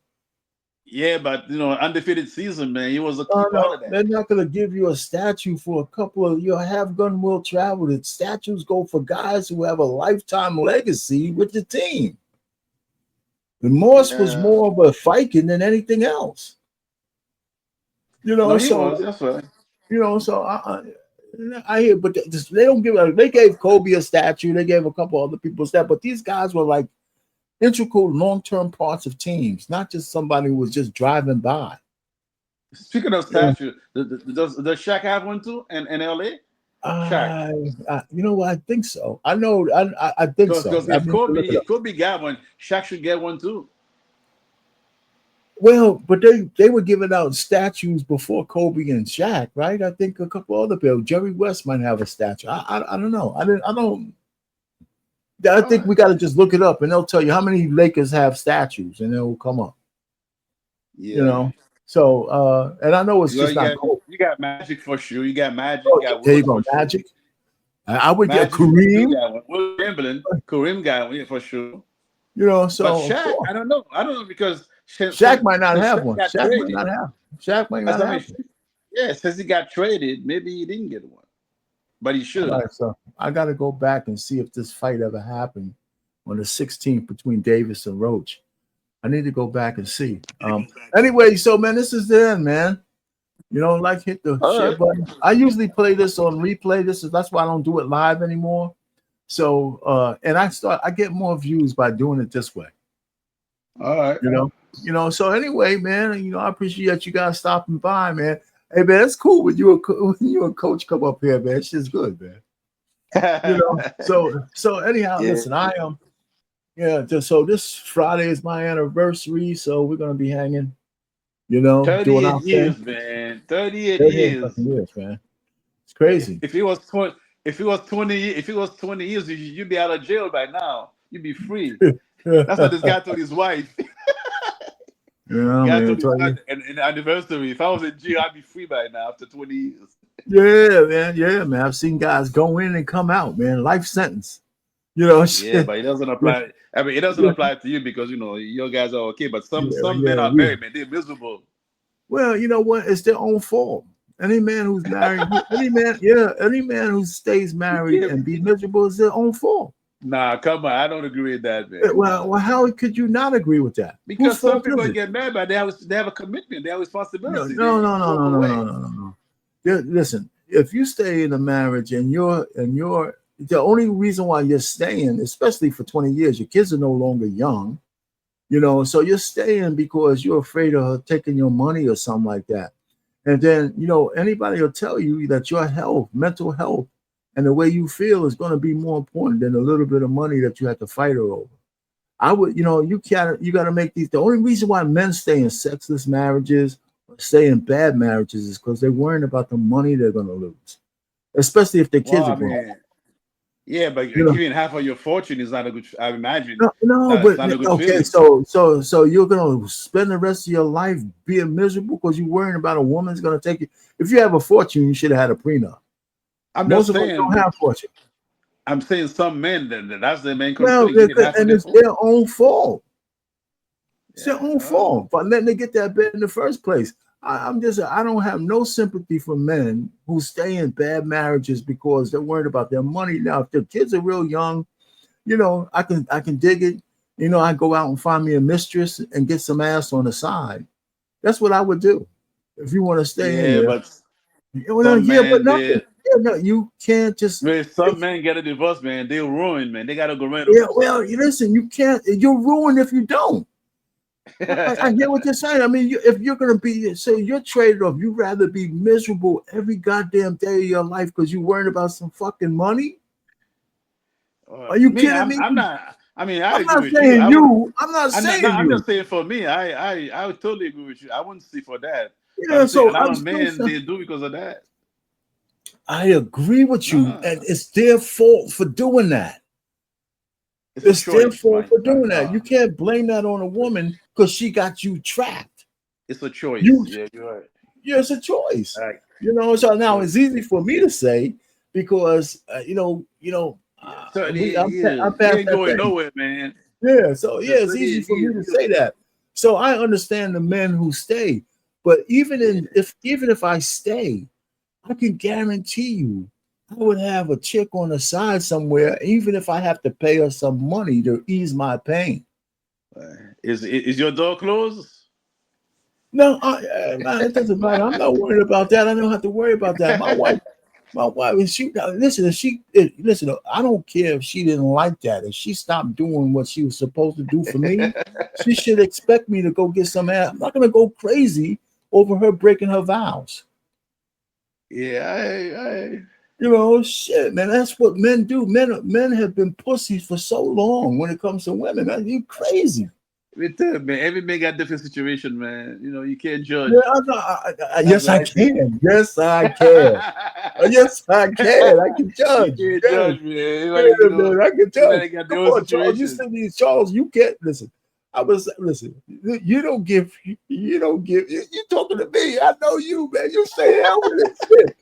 [SPEAKER 3] Yeah, but undefeated season, man. He was a key part of that.
[SPEAKER 2] They're not gonna give you a statue for a couple of have gun will travel. The statues go for guys who have a lifetime legacy with the team. The Morse was more of a Viking than anything else.
[SPEAKER 3] That's right.
[SPEAKER 2] So I hear, but they don't give. They gave Kobe a statue. They gave a couple other people a statue, but these guys were like integral, long-term parts of teams, not just somebody who was just driving by.
[SPEAKER 3] Speaking of statue, does Shaq have one too in LA?
[SPEAKER 2] Shaq. You know what? I think so. I know. I think so.
[SPEAKER 3] Because if Kobe got one, Shaq should get one too.
[SPEAKER 2] Well, but they were giving out statues before Kobe and Shaq, right? I think a couple other people. Jerry West might have a statue. I don't know. I think we got to just look it up, and they'll tell you how many Lakers have statues, and it will come up.
[SPEAKER 3] Yeah.
[SPEAKER 2] You know. So, and I know it's
[SPEAKER 3] Well,
[SPEAKER 2] just not Kobe.
[SPEAKER 3] you got Magic for sure. You got Magic.
[SPEAKER 2] Oh,
[SPEAKER 3] You got
[SPEAKER 2] there you
[SPEAKER 3] Wilt
[SPEAKER 2] go,
[SPEAKER 3] for
[SPEAKER 2] Magic.
[SPEAKER 3] Sure.
[SPEAKER 2] I would
[SPEAKER 3] Magic,
[SPEAKER 2] get Kareem.
[SPEAKER 3] Will Chamberlain. Kareem got one for sure.
[SPEAKER 2] You know, so
[SPEAKER 3] but Shaq, I don't know. Because
[SPEAKER 2] Shaq might not have one.
[SPEAKER 3] Shaq
[SPEAKER 2] Might not have. Shaq might not have.
[SPEAKER 3] Yeah, since he got traded, maybe he didn't get one, but he should.
[SPEAKER 2] All right, so I got to go back and see if this fight ever happened on the 16th between Davis and Roach. I need to go back and see. Anyway, so man, this is the end, man. You know, like hit the share button. I usually play this on replay. That's why I don't do it live anymore. So and I get more views by doing it this way.
[SPEAKER 3] All right.
[SPEAKER 2] You know. So anyway, man, I appreciate you guys stopping by, man. Hey man, it's cool when you and coach come up here, man. It's just good, man. So anyhow, listen, I am. So this Friday is my anniversary, so we're gonna be hanging.
[SPEAKER 3] 38 years, man. 38 years,
[SPEAKER 2] man. It's crazy.
[SPEAKER 3] If it was 20 years, you'd be out of jail by now. You'd be free. That's what this guy told his wife.
[SPEAKER 2] Yeah,
[SPEAKER 3] man. And anniversary. If I was in jail, I'd be free by now after 20 years.
[SPEAKER 2] Yeah, man. I've seen guys go in and come out, man. Life sentence.
[SPEAKER 3] Yeah, but it doesn't apply. I mean, it doesn't apply to you because your guys are okay. But some men are married, man. They're miserable.
[SPEAKER 2] Well, you know what? It's their own fault. Any man who's married, any man who stays married and be miserable is their own fault.
[SPEAKER 3] Nah, come on. I don't agree with that, man.
[SPEAKER 2] Well, how could you not agree with that?
[SPEAKER 3] Because some people get married, but they have a commitment. They have responsibility.
[SPEAKER 2] No. Listen, if you stay in a marriage and you're the only reason why you're staying, especially for 20 years, your kids are no longer young, so you're staying because you're afraid of taking your money or something like that. And then, anybody will tell you that your health, mental health, and the way you feel is going to be more important than a little bit of money that you have to fight over. I would, you got to make these. The only reason why men stay in sexless marriages or stay in bad marriages is because they're worrying about the money they're going to lose, especially if their kids are grown.
[SPEAKER 3] Yeah, but giving half of your fortune is not a good. I imagine.
[SPEAKER 2] No, but okay. So you're gonna spend the rest of your life being miserable because you're worrying about a woman's gonna take you. If you have a fortune, you should have had a prenup. Most of us don't have fortune.
[SPEAKER 3] I'm saying some men that's their main
[SPEAKER 2] concern. And it's their own fault. It's their own fault for letting they get that bed in the first place. I don't have no sympathy for men who stay in bad marriages because they're worried about their money. Now, if their kids are real young, I can dig it. I go out and find me a mistress and get some ass on the side. That's what I would do if you want to stay in there. But nothing. No, you can't just.
[SPEAKER 3] Man, some men get a divorce, man. They're ruined, man. They gotta go rent.
[SPEAKER 2] Yeah, well, listen, you can't. You're ruined if you don't. I get what you're saying. I mean, if you're gonna be, so you're traded off. You'd rather be miserable every goddamn day of your life because you're worried about some fucking money. Are you kidding me?
[SPEAKER 3] I'm not. I mean,
[SPEAKER 2] I'm not saying you. I'm not saying you.
[SPEAKER 3] I'm just saying for me. I would totally agree with you. I wouldn't see for that.
[SPEAKER 2] Yeah, so
[SPEAKER 3] men they do because of that.
[SPEAKER 2] I agree with you, and it's their fault for doing that. It's their fault for doing that. You can't blame that on a woman because she got you trapped.
[SPEAKER 3] It's a choice. Yeah, you're right.
[SPEAKER 2] Yeah, it's a choice. Right. So now it's easy for me to say because I'm past
[SPEAKER 3] ain't going nowhere, man.
[SPEAKER 2] Yeah, so it's easy for me to say that. So I understand the men who stay, but even if I stay, I can guarantee you I would have a chick on the side somewhere, even if I have to pay her some money to ease my pain.
[SPEAKER 3] Is your door closed?
[SPEAKER 2] No, it doesn't matter. I'm not worried about that. I don't have to worry about that. My wife, listen. I don't care if she didn't like that. If she stopped doing what she was supposed to do for me, she should expect me to go get some ass. I'm not gonna go crazy over her breaking her vows.
[SPEAKER 3] Yeah,
[SPEAKER 2] shit, man. That's what men do. Men have been pussies for so long when it comes to women. Man, you crazy.
[SPEAKER 3] Me too, man. Every man got different situation, man. You know, you can't judge.
[SPEAKER 2] Yeah, yes, I can. Yes, I can. Yes, I can. I can judge.
[SPEAKER 3] You can't
[SPEAKER 2] Yes.
[SPEAKER 3] judge, man.
[SPEAKER 2] Wait a minute, I can judge.
[SPEAKER 3] Everybody got their
[SPEAKER 2] Come
[SPEAKER 3] own
[SPEAKER 2] on, Charles. You
[SPEAKER 3] situation.
[SPEAKER 2] said these Charles. You can't listen. Listen. You don't give. You don't give. You talking to me? I know you, man. You say hell with this shit.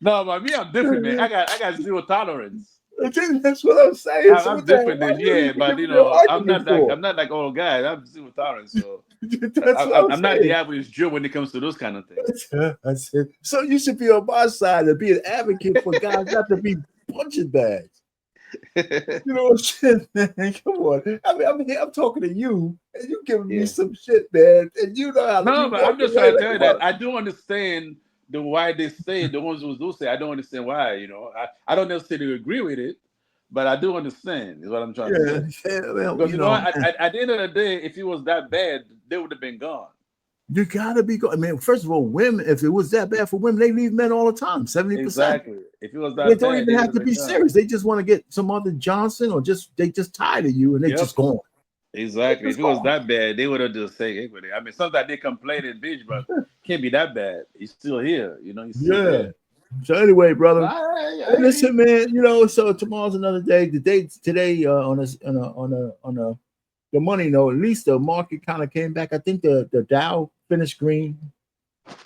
[SPEAKER 3] No, but me, I'm different, man. I got zero tolerance.
[SPEAKER 2] That's what I'm saying. So
[SPEAKER 3] I'm
[SPEAKER 2] what the
[SPEAKER 3] different
[SPEAKER 2] hell
[SPEAKER 3] than but you
[SPEAKER 2] your
[SPEAKER 3] know,
[SPEAKER 2] argument for?
[SPEAKER 3] I'm not like all guys. I'm zero tolerance, so
[SPEAKER 2] I'm
[SPEAKER 3] not the
[SPEAKER 2] saying.
[SPEAKER 3] average Joe when it comes to those kind of things.
[SPEAKER 2] I said, so you should be on my side and be an advocate for guys not to be punching bags. You know what I'm saying, man? Come on. I mean, I'm talking to you, and you giving me some shit, man. And you know how to.
[SPEAKER 3] No, but I'm just trying to tell you that I do understand the why they say the ones who do say. I don't understand why. You know, I don't necessarily agree with it, but I do understand. Is what I'm trying to say.
[SPEAKER 2] Yeah, well,
[SPEAKER 3] because you know, at the end of the day, if it was that bad, they would have been gone.
[SPEAKER 2] You gotta be good. I mean, first of all, women, if it was that bad for women, they leave men all the time, 70%.
[SPEAKER 3] Exactly. If it was that
[SPEAKER 2] they
[SPEAKER 3] bad,
[SPEAKER 2] don't even have to be serious. They just want to get some other Johnson, or they just tired of you and they just gone.
[SPEAKER 3] Exactly. If it was that bad, they would have just said equity. I mean, sometimes they complain and bitch, but can't be that bad. He's still here, you know. He's still there.
[SPEAKER 2] So anyway, brother,
[SPEAKER 3] Hey.
[SPEAKER 2] listen, man. You know, so tomorrow's another day. The day today on the money note, at least the market kind of came back. I think the Dow finished green.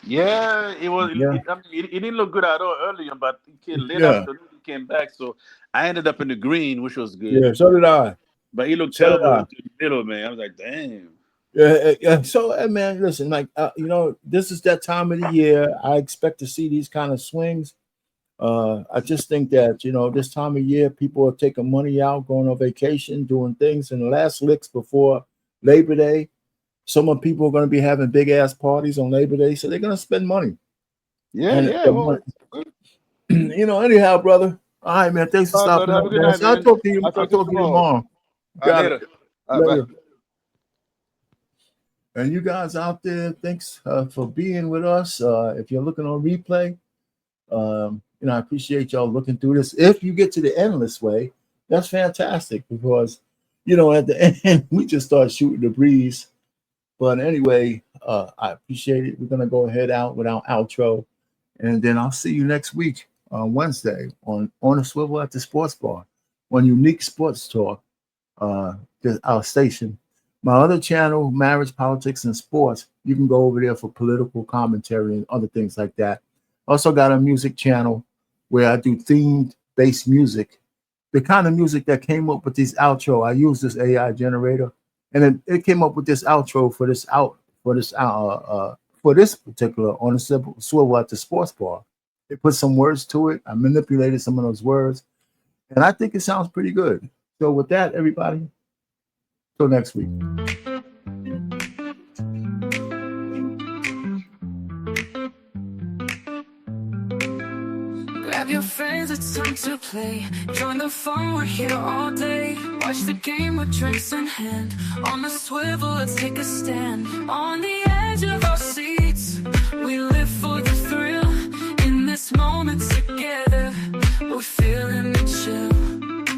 [SPEAKER 3] Yeah, it was.
[SPEAKER 2] Yeah.
[SPEAKER 3] It didn't look good at all earlier, but late afternoon it came back. So I ended up in the green, which was good.
[SPEAKER 2] Yeah, so did I.
[SPEAKER 3] But it looked terrible into the middle, man. I was like, damn.
[SPEAKER 2] Yeah. So, man, listen, like, you know, this is that time of the year. I expect to see these kind of swings. I just think that, you know, this time of year, people are taking money out, going on vacation, doing things. In the last licks before Labor Day, some of people are going to be having big ass parties on Labor Day, so they're going to spend money.
[SPEAKER 3] Yeah.
[SPEAKER 2] You know, anyhow, brother. All right, man. Thanks for stopping up, man. So I'll talk to you. I'll talk to you tomorrow. Got it. Later. And you guys out there, thanks for being with us. If you're looking on replay, you know, I appreciate y'all looking through this. If you get to the endless way, that's fantastic because, you know, at the end, we just start shooting the breeze. But anyway, I appreciate it. We're going to go ahead out with our outro. And then I'll see you next week on Wednesday on a Swivel at the Sportsbar on Unique Sports Talk, our station. My other channel, Marriage, Politics, and Sports, you can go over there for political commentary and other things like that. Also got a music channel where I do themed-based music. The kind of music that came up with this outro, I use this AI generator, and it came up with this outro for this particular on a Swivel at the Sportsbar. They put some words to it. I manipulated some of those words, and I think it sounds pretty good. So with that, everybody, till next week.
[SPEAKER 1] Grab your friends, it's time to play. Join the fun, we're here all day. Watch the game with drinks in hand. On the swivel, let's take a stand. On the edge of our seats, we live for the thrill. In this moment together, we're feeling the chill.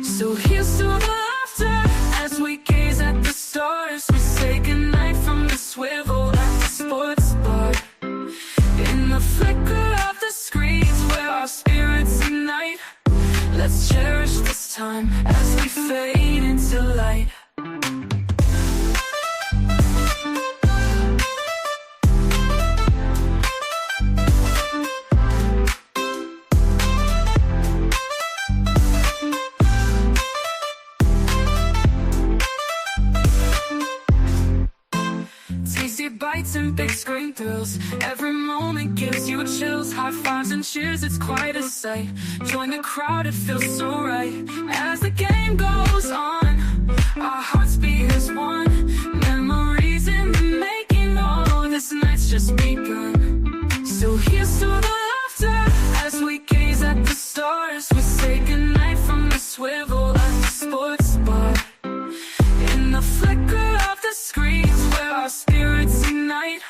[SPEAKER 1] So here's to the laughter as we gaze at the stars. We say goodnight from the swivel at the sports bar. In the flicker of the screens where our spirits ignite, let's cherish this time as we fade into light. Tasty bites and big screen thrills. Every moment gives you chills. High fives and cheers, it's quite a sight. Join the crowd, it feels so right. As the game goes on, our hearts beat as one. Memories in the making, oh, this night's just begun. So here's to the laughter as we gaze at the stars. We say goodnight from the swivel at the sports bar. In the flicker of the screens where our spirits unite,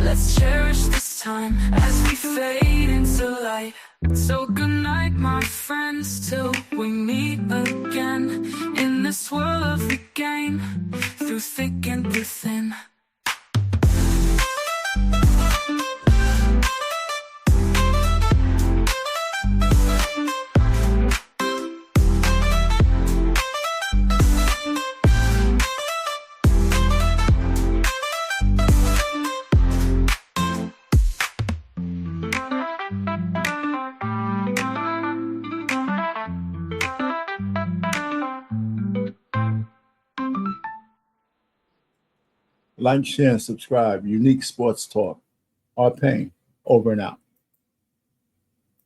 [SPEAKER 1] let's cherish this time as we fade into light. So good night, my friends, till we meet again in this world of of the game, through thick and through thin.
[SPEAKER 2] Like, share, and subscribe. Unique Sports Talk. Our Pain. Over and out.